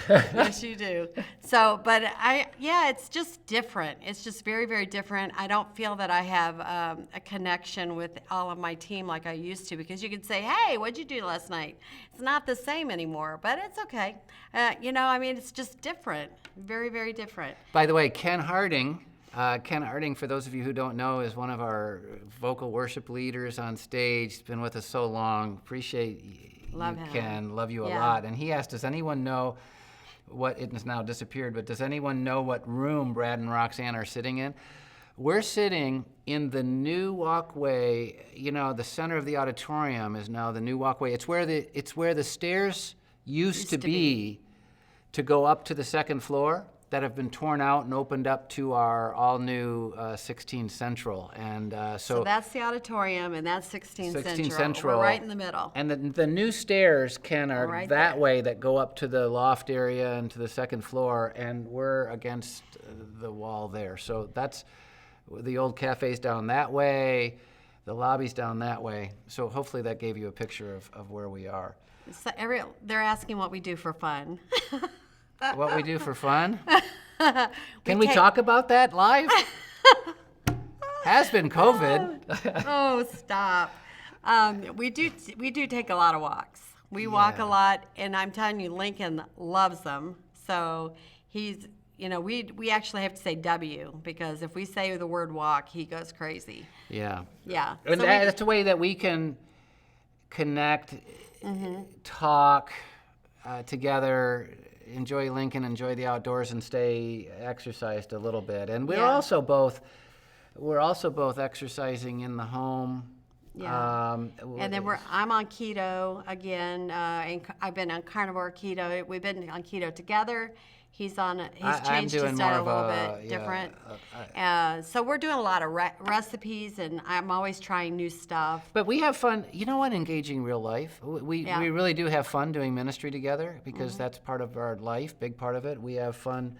Speaker 2: Yes, you do. So, but it's just different. It's just very, very different. I don't feel that I have a connection with all of my team like I used to, because you could say, hey, what'd you do last night? It's not the same anymore, but it's okay. It's just different. Very, very different.
Speaker 1: By the way, Ken Harding, for those of you who don't know, is one of our vocal worship leaders on stage. He's been with us so long. Appreciate you, Ken. Love you a lot. And he asked, does anyone know it has now disappeared, but does anyone know what room Brad and Roxanne are sitting in? We're sitting in the new walkway. The center of the auditorium is now the new walkway. It's where the stairs used to be to go up to the second floor, that have been torn out and opened up to our all-new 16 Central. And so
Speaker 2: that's the auditorium, and that's 16 Central. We're right in the middle.
Speaker 1: And the new stairs, Ken, are
Speaker 2: right
Speaker 1: that
Speaker 2: there.
Speaker 1: way, that go up to the loft area and to the second floor, and we're against the wall there. So that's the old cafe's down that way, the lobby's down that way. So hopefully that gave you a picture of where we are.
Speaker 2: So they're asking what we do for fun.
Speaker 1: What we do for fun? Can we talk about that live? Has been COVID.
Speaker 2: Oh, stop. We do take a lot of walks. We walk a
Speaker 1: Yeah.
Speaker 2: lot, and I'm telling you, Lincoln loves them. So he's, we actually have to say W, because if we say the word walk, he goes crazy.
Speaker 1: Yeah.
Speaker 2: Yeah.
Speaker 1: And
Speaker 2: So
Speaker 1: that's a way that we can connect, talk together, enjoy Lincoln, enjoy the outdoors, and stay exercised a little bit. And we're
Speaker 2: Yeah.
Speaker 1: also both exercising in the home.
Speaker 2: Yeah. And then I'm on keto again, and I've been on carnivore keto. We've been on keto together. He's
Speaker 1: I'm
Speaker 2: changed
Speaker 1: doing
Speaker 2: his
Speaker 1: more
Speaker 2: diet a
Speaker 1: of
Speaker 2: little
Speaker 1: a-
Speaker 2: bit
Speaker 1: yeah,
Speaker 2: different. So we're doing a lot of recipes, and I'm always trying new stuff.
Speaker 1: But we have fun. You know what? Engaging real life. We
Speaker 2: Yeah.
Speaker 1: really do have fun doing ministry together, because that's part of our life, big part of it. We have fun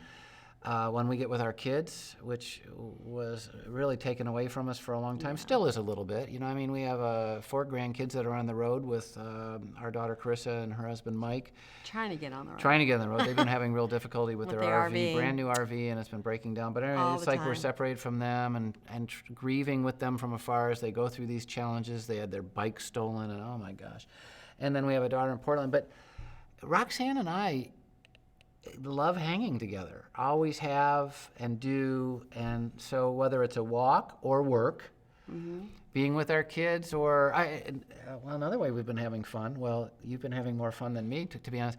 Speaker 1: when we get with our kids, which was really taken away from us for a long time. Still is a little bit. I mean, we have 4 grandkids that are on the road with our daughter Carissa and her husband Mike.
Speaker 2: Trying to get on the road.
Speaker 1: Trying to get on the road. They've been having real difficulty with their
Speaker 2: the
Speaker 1: RV,
Speaker 2: RV.
Speaker 1: brand new RV, and it's been breaking down. But anyway,
Speaker 2: All
Speaker 1: it's
Speaker 2: the
Speaker 1: like we're
Speaker 2: time.
Speaker 1: separated from them and grieving with them from afar as they go through these challenges. They had their bike stolen, and oh my gosh. And then we have a daughter in Portland. But Roxanne and I love hanging together, always have and do. And so whether it's a walk or work, being with our kids, or another way we've been having fun. Well, you've been having more fun than me, to be honest.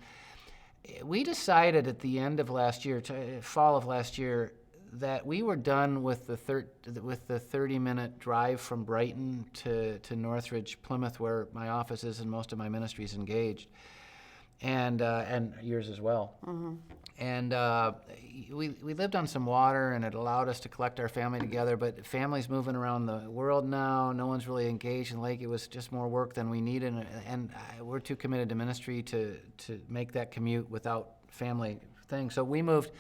Speaker 1: We decided at the end of last year, fall of last year, that we were done with the 30-minute drive from Brighton to Northridge, Plymouth, where my office is and most of my ministry is engaged, and yours as well. And we lived on some water, and it allowed us to collect our family together. But family's moving around the world now. No one's really engaged in the lake. It was just more work than we needed, and we're too committed to ministry to make that commute without family thing. So we moved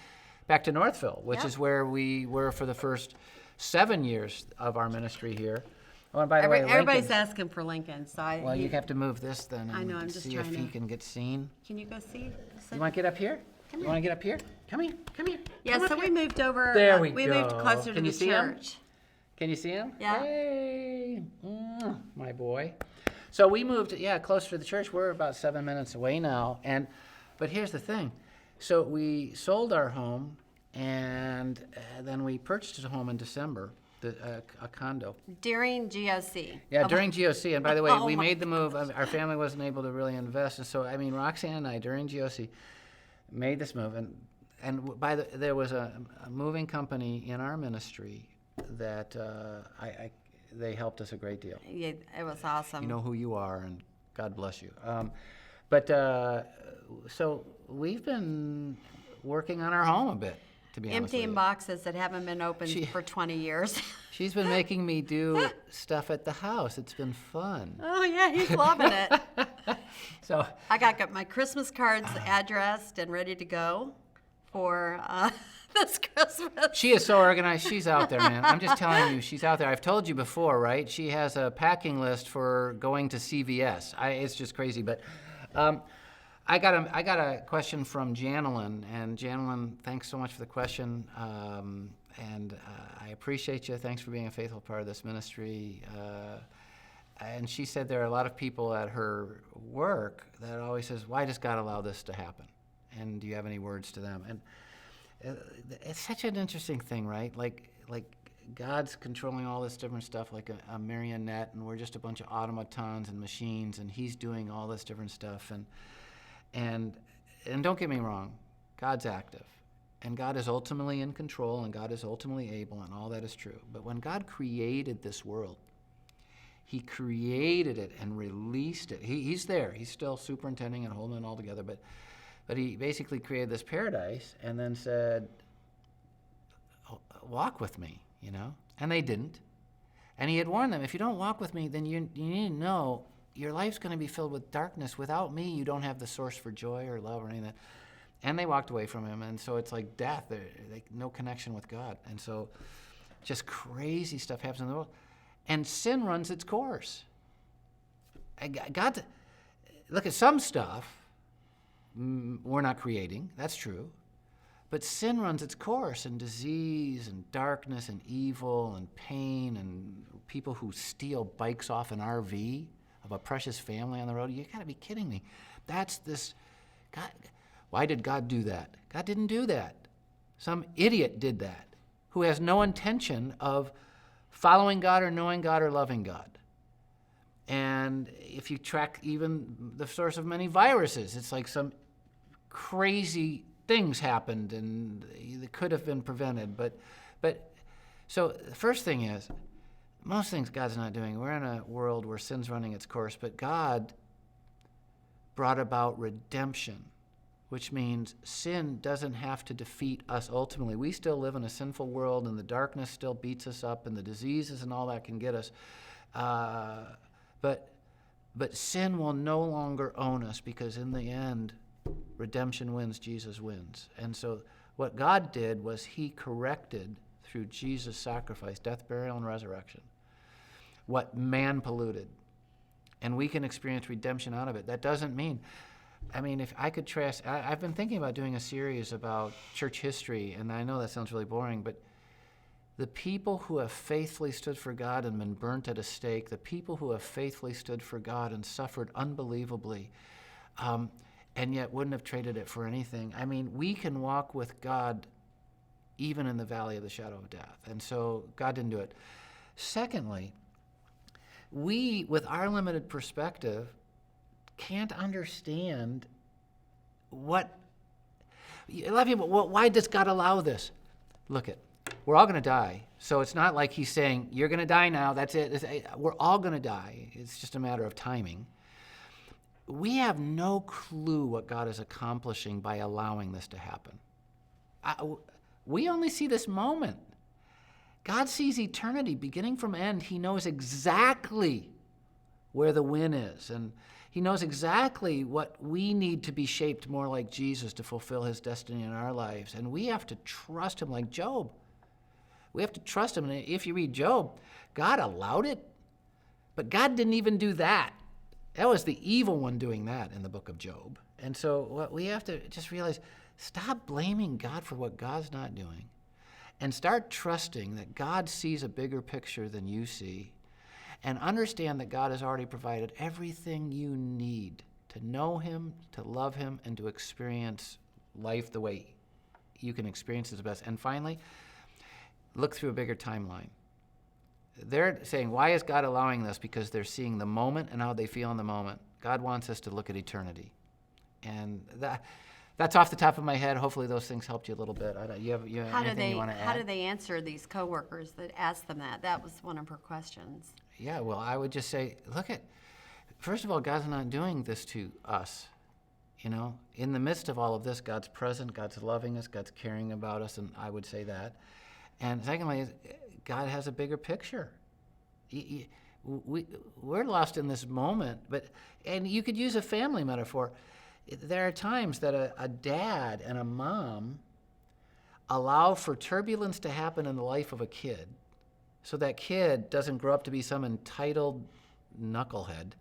Speaker 1: back to Northville, which is where we were for the first 7 years of our ministry here. Oh, and by the way,
Speaker 2: Everybody's
Speaker 1: Lincoln's-
Speaker 2: asking for Lincoln, so
Speaker 1: well, you have to move this then,
Speaker 2: I know, I'm
Speaker 1: and
Speaker 2: just
Speaker 1: see if
Speaker 2: trying
Speaker 1: he
Speaker 2: to-
Speaker 1: can get seen.
Speaker 2: Can you go see?
Speaker 1: You want to get up here? You want to get up here? Come here. Come here.
Speaker 2: Yeah,
Speaker 1: Come
Speaker 2: so
Speaker 1: up
Speaker 2: we
Speaker 1: here.
Speaker 2: moved over.
Speaker 1: There we
Speaker 2: We moved
Speaker 1: go.
Speaker 2: closer to
Speaker 1: Can
Speaker 2: the
Speaker 1: you see 'em?
Speaker 2: church.
Speaker 1: Can you see him?
Speaker 2: Yeah.
Speaker 1: Hey, my boy. So we moved, closer to the church. We're about 7 minutes away now. But here's the thing. So we sold our home, and then we purchased a home in December, a condo.
Speaker 2: During GOC.
Speaker 1: Yeah, during GOC. And by the way,
Speaker 2: Oh
Speaker 1: we
Speaker 2: my
Speaker 1: made the move. Our family wasn't able to really invest. And so, I mean, Roxanne and I, during GOC, made this move. There was a moving company in our ministry that they helped us a great deal.
Speaker 2: Yeah, it was awesome.
Speaker 1: You know who you are, and God bless you. So we've been working on our home a bit, to be honest with
Speaker 2: Emptying
Speaker 1: you.
Speaker 2: boxes that haven't been opened for 20 years.
Speaker 1: She's been making me do stuff at the house. It's been fun.
Speaker 2: Oh, yeah, he's loving it.
Speaker 1: So
Speaker 2: I got my Christmas cards addressed and ready to go for this Christmas.
Speaker 1: she is so organized. She's out there, man. I'm just telling you, she's out there. I've told you before, right? She has a packing list for going to CVS. It's just crazy. But I got a question from Janelyn, and Janelyn, thanks so much for the question. And I appreciate you. Thanks for being a faithful part of this ministry. And she said there are a lot of people at her work that always says, "Why does God allow this to happen? And do you have any words to them?" And it's such an interesting thing, right? Like God's controlling all this different stuff, like a marionette, and we're just a bunch of automatons and machines, and He's doing all this different stuff. And don't get me wrong, God's active, and God is ultimately in control, and God is ultimately able, and all that is true. But when God created this world, He created it and released it. He's there. He's still superintending and holding it all together, but He basically created this paradise and then said, "Walk with me," And they didn't. And He had warned them, if you don't walk with me, then you need to know your life's going to be filled with darkness. Without me, you don't have the source for joy or love or any of that. And they walked away from Him, and so it's like death. No connection with God. And so just crazy stuff happens in the world. And sin runs its course. Look at some stuff we're not creating. That's true. But sin runs its course, and disease and darkness and evil and pain and people who steal bikes off an RV of a precious family on the road. You got to be kidding me. That's this God. Why did God do that? God didn't do that. Some idiot did that who has no intention of following God or knowing God or loving God. And if you track even the source of many viruses, it's like some crazy things happened and they could have been prevented. But so the first thing is, most things God's not doing. We're in a world where sin's running its course, but God brought about redemption, which means sin doesn't have to defeat us ultimately. We still live in a sinful world, and the darkness still beats us up, and the diseases and all that can get us. But sin will no longer own us, because in the end, redemption wins, Jesus wins. And so what God did was he corrected through Jesus' sacrifice, death, burial, and resurrection, what man polluted. And we can experience redemption out of it. That doesn't mean, if I could trace, I've been thinking about doing a series about church history, and I know that sounds really boring, but the people who have faithfully stood for God and been burnt at a stake, the people who have faithfully stood for God and suffered unbelievably, and yet wouldn't have traded it for anything. We can walk with God even in the valley of the shadow of death. And so God didn't do it. Secondly, we, with our limited perspective, can't understand what... A lot of people, well, why does God allow this? Look, we're all going to die. So it's not like he's saying, you're going to die now, that's it. We're all going to die. It's just a matter of timing. We have no clue what God is accomplishing by allowing this to happen. We only see this moment. God sees eternity, beginning from end. He knows exactly where the win is, and he knows exactly what we need to be shaped more like Jesus to fulfill his destiny in our lives. And we have to trust him like Job. We have to trust him. And if you read Job, God allowed it, but God didn't even do that. That was the evil one doing that in the book of Job. And so what we have to just realize, stop blaming God for what God's not doing, and start trusting that God sees a bigger picture than you see, and understand that God has already provided everything you need to know him, to love him, and to experience life the way you can experience it the best. And finally, look through a bigger timeline. They're saying, why is God allowing this? Because they're seeing the moment and how they feel in the moment. God wants us to look at eternity. And that's off the top of my head. Hopefully those things helped you a little bit. You have anything you want to add?
Speaker 2: How do they answer these coworkers that asked them that? That was one of her questions.
Speaker 1: Yeah, well, I would just say, first of all, God's not doing this to us. In the midst of all of this, God's present, God's loving us, God's caring about us, and I would say that. And secondly, God has a bigger picture. We're lost in this moment, and you could use a family metaphor. There are times that a dad and a mom allow for turbulence to happen in the life of a kid, so that kid doesn't grow up to be some entitled knucklehead.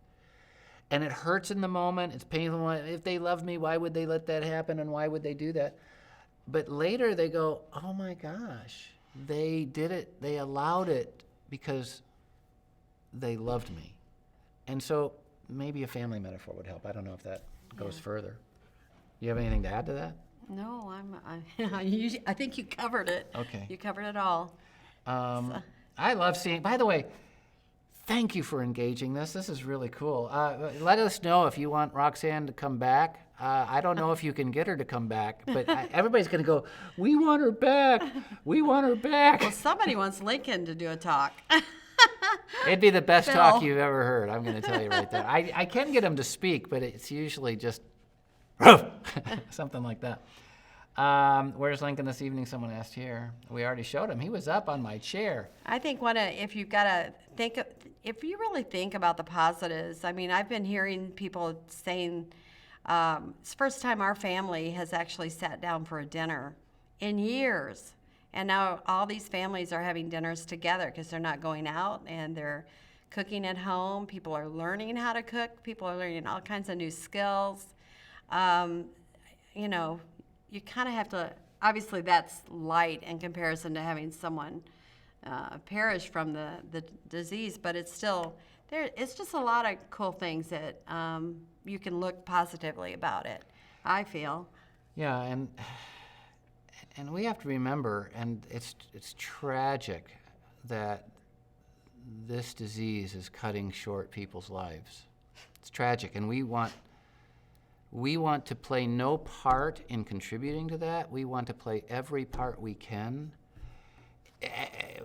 Speaker 1: And it hurts in the moment, it's painful. If they love me, why would they let that happen, and why would they do that? But later they go, oh my gosh, they did it, they allowed it because they loved me. And so maybe a family metaphor would help. I don't know if that goes further. You have anything to add to that?
Speaker 2: No, I think you covered it.
Speaker 1: Okay.
Speaker 2: You covered it all.
Speaker 1: I love seeing, by the way, thank you for engaging this. This is really cool. Let us know if you want Roxanne to come back. I don't know if you can get her to come back, but everybody's going to go, we want her back. We want her back.
Speaker 2: Well, somebody wants Lincoln to do a talk.
Speaker 1: It'd be the best
Speaker 2: Phil.
Speaker 1: talk you've ever heard. I'm going to tell you right there. I can get him to speak, but it's usually just something like that. Where's Lincoln this evening? Someone asked here. We already showed him. He was up on my chair.
Speaker 2: I think if you really think about the positives, I've been hearing people saying, it's the first time our family has actually sat down for a dinner in years. And now all these families are having dinners together because they're not going out and they're cooking at home. People are learning how to cook. People are learning all kinds of new skills. You kind of have to obviously that's light in comparison to having someone perish from the disease, but it's still there. It's just a lot of cool things that you can look positively about it, I feel.
Speaker 1: Yeah, and we have to remember, and it's tragic that this disease is cutting short people's lives. It's tragic, and we want to play no part in contributing to that. We want to play every part we can.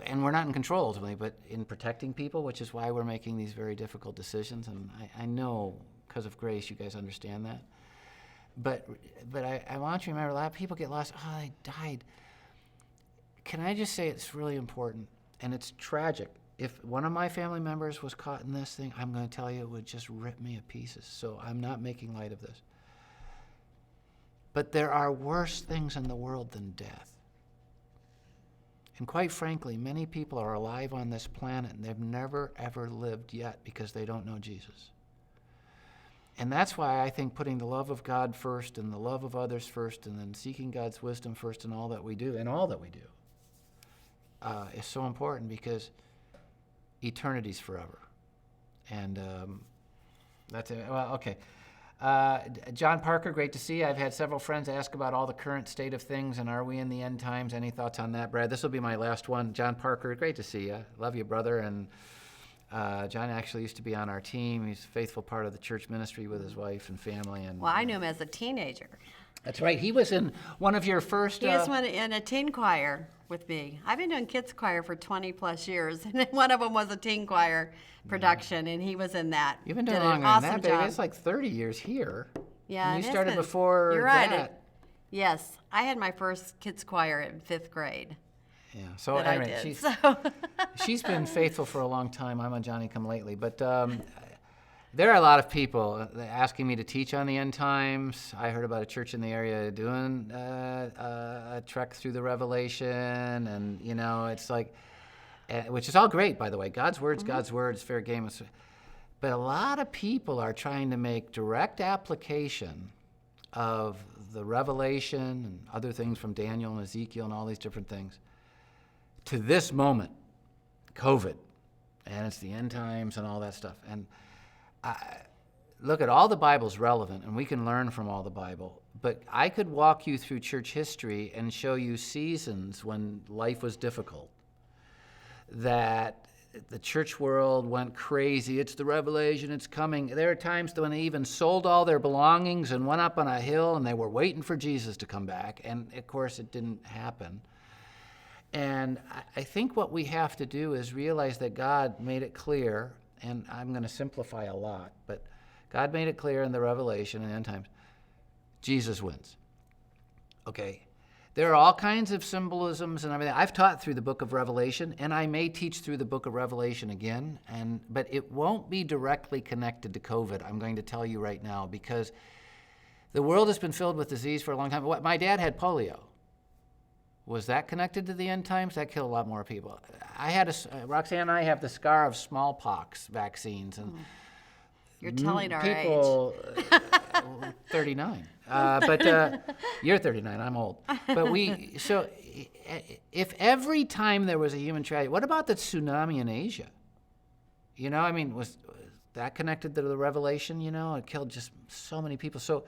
Speaker 1: And we're not in control ultimately, but in protecting people, which is why we're making these very difficult decisions. And I know, because of grace, you guys understand that. But I want you to remember, a lot of people get lost. Oh, they died. Can I just say it's really important, and it's tragic. If one of my family members was caught in this thing, I'm going to tell you, it would just rip me to pieces. So I'm not making light of this. But there are worse things in the world than death. And quite frankly, many people are alive on this planet and they've never, ever lived yet because they don't know Jesus. And that's why I think putting the love of God first and the love of others first and then seeking God's wisdom first in all that we do, is so important, because eternity's forever. And that's it. Well, okay. John Parker, great to see you. I've had several friends ask about all the current state of things and are we in the end times? Any thoughts on that, Brad? This will be my last one. John Parker, great to see you. Love you, brother. And John actually used to be on our team. He's a faithful part of the church ministry with his wife and family. And
Speaker 2: Well, I knew him as a teenager.
Speaker 1: That's right. He was in one of your first...
Speaker 2: He was in a teen choir with me. I've been doing kids choir for 20 plus years, and one of them was a teen choir production, and he was in that.
Speaker 1: You've been doing
Speaker 2: Did an
Speaker 1: longer
Speaker 2: awesome
Speaker 1: than that, baby.
Speaker 2: job.
Speaker 1: It's like 30 years here.
Speaker 2: Yeah,
Speaker 1: And
Speaker 2: it
Speaker 1: you started
Speaker 2: is.
Speaker 1: before
Speaker 2: You're right.
Speaker 1: that.
Speaker 2: Yes, I had my first kids choir in 5th grade.
Speaker 1: Yeah. So
Speaker 2: that I
Speaker 1: anyway,
Speaker 2: did.
Speaker 1: she's been faithful for a long time. I'm on Johnny Come Lately, but there are a lot of people asking me to teach on the end times. I heard about a church in the area doing a trek through the Revelation, and it's like, which is all great, by the way. God's word's God's word. It's fair game. But a lot of people are trying to make direct application of the Revelation and other things from Daniel and Ezekiel and all these different things to this moment, COVID, and it's the end times and all that stuff. And look, at all the Bible's relevant, and we can learn from all the Bible, but I could walk you through church history and show you seasons when life was difficult, that the church world went crazy. It's the Revelation, it's coming. There are times when they even sold all their belongings and went up on a hill and they were waiting for Jesus to come back, and of course it didn't happen. And I think what we have to do is realize that God made it clear, and I'm going to simplify a lot, but God made it clear in the Revelation and the end times, Jesus wins. Okay? There are all kinds of symbolisms and everything. I've taught through the book of Revelation, and I may teach through the book of Revelation again, but it won't be directly connected to COVID, I'm going to tell you right now, because the world has been filled with disease for a long time. My dad had polio. Was that connected to the end times? That killed a lot more people. Roxanne and I have the scar of smallpox vaccines, and
Speaker 2: You're telling our
Speaker 1: people, 39. But you're 39. I'm old. But if every time there was a human tragedy, what about the tsunami in Asia? Was that connected to the Revelation? It killed just so many people. So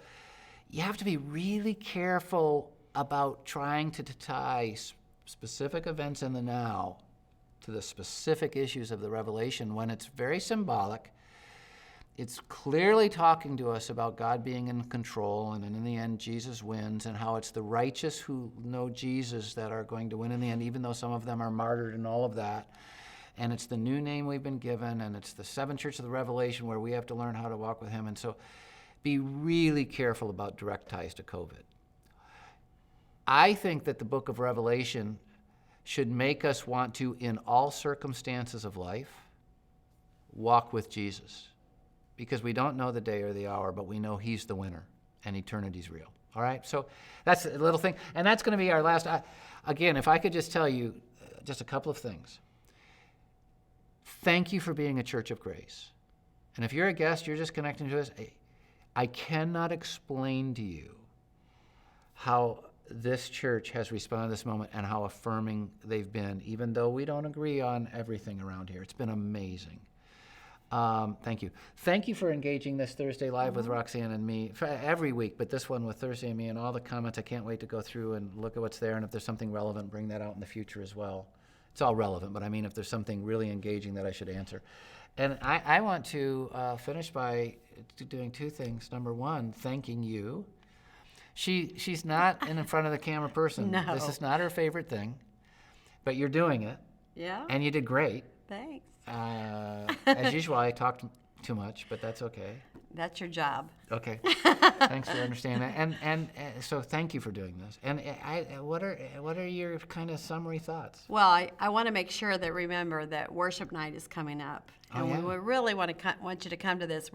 Speaker 1: you have to be really careful about trying to tie specific events in the now to the specific issues of the Revelation when it's very symbolic. It's clearly talking to us about God being in control, and in the end, Jesus wins, and how it's the righteous who know Jesus that are going to win in the end, even though some of them are martyred and all of that. And it's the new name we've been given, and it's the 7 churches of the Revelation where we have to learn how to walk with him. And so be really careful about direct ties to COVID. I think that the book of Revelation should make us want to, in all circumstances of life, walk with Jesus. Because we don't know the day or the hour, but we know he's the winner and eternity's real. All right? So that's a little thing. And that's going to be our last. Again, if I could just tell you just a couple of things. Thank you for being a church of grace. And if you're a guest, you're just connecting to us, I cannot explain to you how this church has responded to this moment and how affirming they've been, even though we don't agree on everything around here. It's been amazing. Thank you. Thank you for engaging this Thursday Live with Roxanne and me every week, but this one with Thursday and me and all the comments. I can't wait to go through and look at what's there, and if there's something relevant, bring that out in the future as well. It's all relevant, but I mean if there's something really engaging that I should answer. And I want to finish by doing two things. Number one, thanking you. She's not in front of the camera person.
Speaker 2: No.
Speaker 1: This is not her favorite thing, but you're doing it.
Speaker 2: Yeah.
Speaker 1: And you did great.
Speaker 2: Thanks.
Speaker 1: As usual, I talked too much, but that's okay.
Speaker 2: That's your job.
Speaker 1: Okay. Thanks for understanding that. And so thank you for doing this. And what are your kind of summary thoughts?
Speaker 2: Well, I want to make sure that remember that worship night is coming up, and
Speaker 1: yeah?
Speaker 2: we really want you to come to this.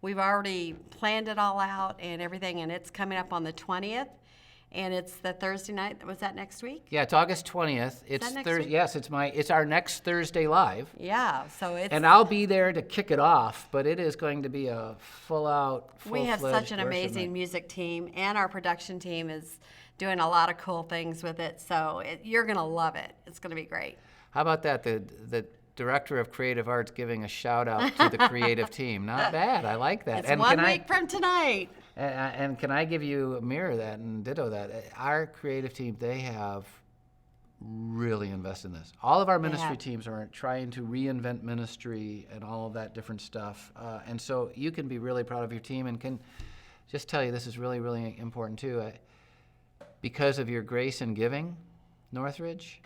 Speaker 2: We've already planned it all out and everything, and it's coming up on the 20th, and it's the Thursday night. Was that next week?
Speaker 1: Yeah, it's August 20th. It's
Speaker 2: that next
Speaker 1: Thursday.
Speaker 2: week?
Speaker 1: Yes, it's our next Thursday Live.
Speaker 2: Yeah. So it's.
Speaker 1: And I'll be there to kick it off, but it is going to be a full-out,
Speaker 2: We have such an
Speaker 1: worship
Speaker 2: amazing
Speaker 1: night.
Speaker 2: music team, and our production team is doing a lot of cool things with it. So you're gonna love it. It's gonna be great.
Speaker 1: How about that? The director of creative arts giving a shout out to the creative team. Not bad. I like that.
Speaker 2: It's 1 week from tonight.
Speaker 1: And can I give you a mirror that and ditto that? Our creative team, they have really invested in this. All of our ministry
Speaker 2: have.
Speaker 1: teams are trying to reinvent ministry and all of that different stuff. And so you can be really proud of your team, and can just tell you this is really, really important too. Because of your grace and giving, Northridge,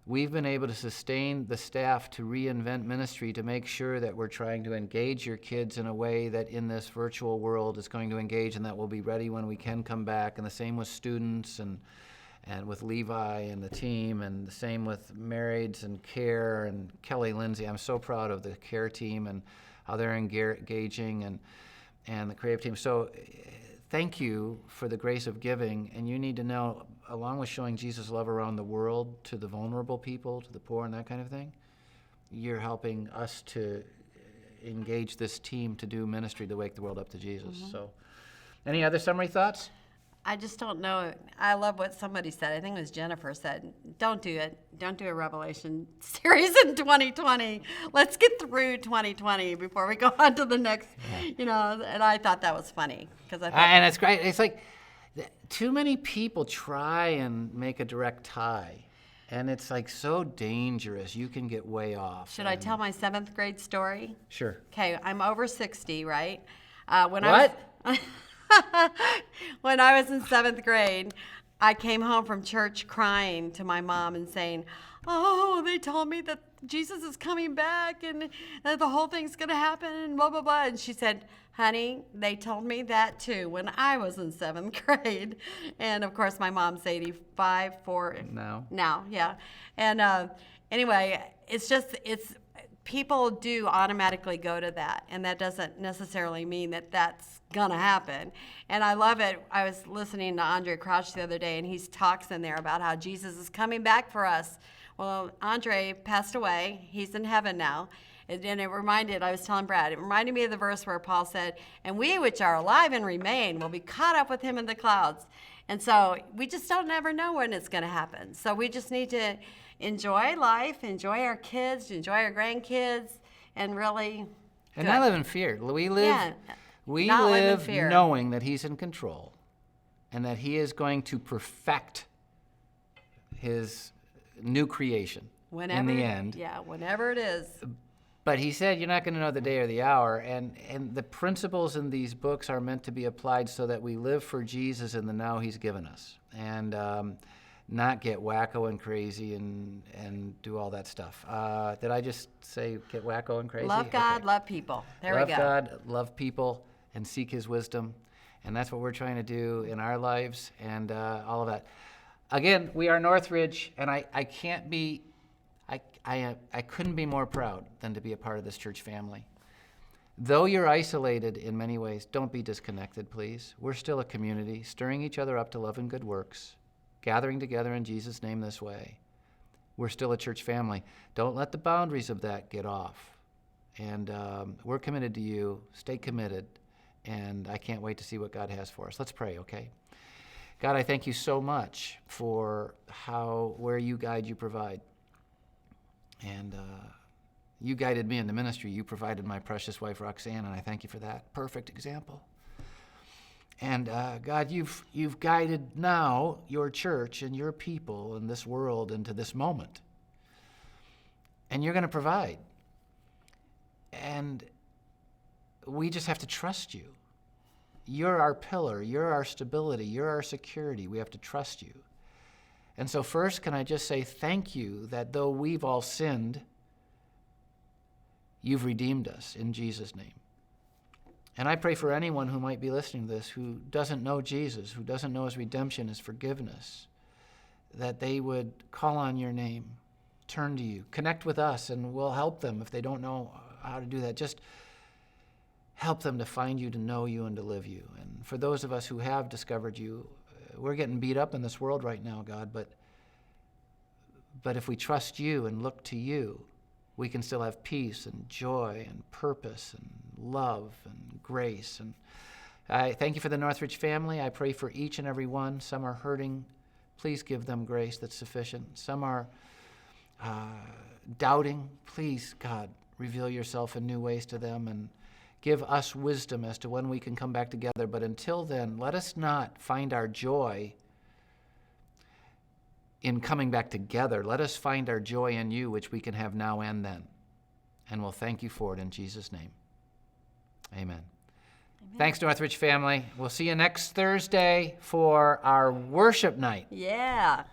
Speaker 1: we've been able to sustain the staff to reinvent ministry to make sure that we're trying to engage your kids in a way that in this virtual world is going to engage, and that we'll be ready when we can come back. And the same with students and with Levi and the team, and the same with marrieds and care and Kelly Lindsay. I'm so proud of the care team and how they're engaging and the creative team. So thank you for the grace of giving, and you need to know, along with showing Jesus' love around the world to the vulnerable people, to the poor and that kind of thing, you're helping us to engage this team to do ministry to wake the world up to Jesus. So any other summary thoughts?
Speaker 2: I just don't know. I love what somebody said. I think it was Jennifer said, don't do it. Don't do a Revelation series in 2020. Let's get through 2020 before we go on to the next, and I thought that was funny. Because I thought,
Speaker 1: And it's great. It's like too many people try and make a direct tie. And it's like so dangerous. You can get way off.
Speaker 2: should I tell my 7th grade story?
Speaker 1: Sure.
Speaker 2: Okay, I'm over 60, right?
Speaker 1: What?
Speaker 2: When I was in 7th grade, I came home from church crying to my mom and saying, oh, they told me that Jesus is coming back and that the whole thing's going to happen and blah, blah, blah. And she said, honey, they told me that too when I was in 7th grade. And of course, my mom's 85 now, yeah. And anyway, it's people do automatically go to that, and that doesn't necessarily mean that that's gonna happen. And I love it. I was listening to Andre Crouch the other day, and he talks in there about how Jesus is coming back for us. Well, Andre passed away. He's in heaven now. And I was telling Brad, it reminded me of the verse where Paul said, and we which are alive and remain will be caught up with him in the clouds. And so we just don't ever know when it's gonna happen. So we just need to enjoy life, enjoy our kids, enjoy our grandkids, and really
Speaker 1: And not live in fear. We live knowing that he's in control and that he is going to perfect his new creation in the end.
Speaker 2: Yeah, whenever it is.
Speaker 1: But he said you're not going to know the day or the hour, and the principles in these books are meant to be applied so that we live for Jesus in the now he's given us, and not get wacko and crazy and do all that stuff. Did I just say get wacko and crazy?
Speaker 2: Love God,
Speaker 1: Okay.
Speaker 2: love people. There we go.
Speaker 1: Love God, love people, and seek his wisdom. And that's what we're trying to do in our lives and all of that. Again, we are Northridge, and I couldn't be more proud than to be a part of this church family. Though you're isolated in many ways, don't be disconnected, please. We're still a community, stirring each other up to love and good works, gathering together in Jesus' name this way. We're still a church family. Don't let the boundaries of that get off. And we're committed to you. Stay committed. And I can't wait to see what God has for us. Let's pray, okay? God, I thank you so much for where you guide, you provide. And you guided me in the ministry. You provided my precious wife, Roxanne, and I thank you for that perfect example. And God, you've guided now your church and your people and this world into this moment. And you're going to provide. And we just have to trust you. You're our pillar. You're our stability. You're our security. We have to trust you. And so first, can I just say thank you that though we've all sinned, you've redeemed us in Jesus' name. And I pray for anyone who might be listening to this who doesn't know Jesus, who doesn't know his redemption, his forgiveness, that they would call on your name, turn to you, connect with us, and we'll help them if they don't know how to do that. Just help them to find you, to know you, and to live you. And for those of us who have discovered you, we're getting beat up in this world right now, God, but if we trust you and look to you, we can still have peace and joy and purpose and love and grace. And I thank you for the Northridge family. I pray for each and every one. Some are hurting. Please give them grace that's sufficient. Some are doubting. Please, God, reveal yourself in new ways to them and give us wisdom as to when we can come back together. But until then, let us not find our joy in coming back together. Let us find our joy in you, which we can have now and then. And we'll thank you for it in Jesus' name. Amen. Thanks, Northridge family. We'll see you next Thursday for our worship night.
Speaker 2: Yeah.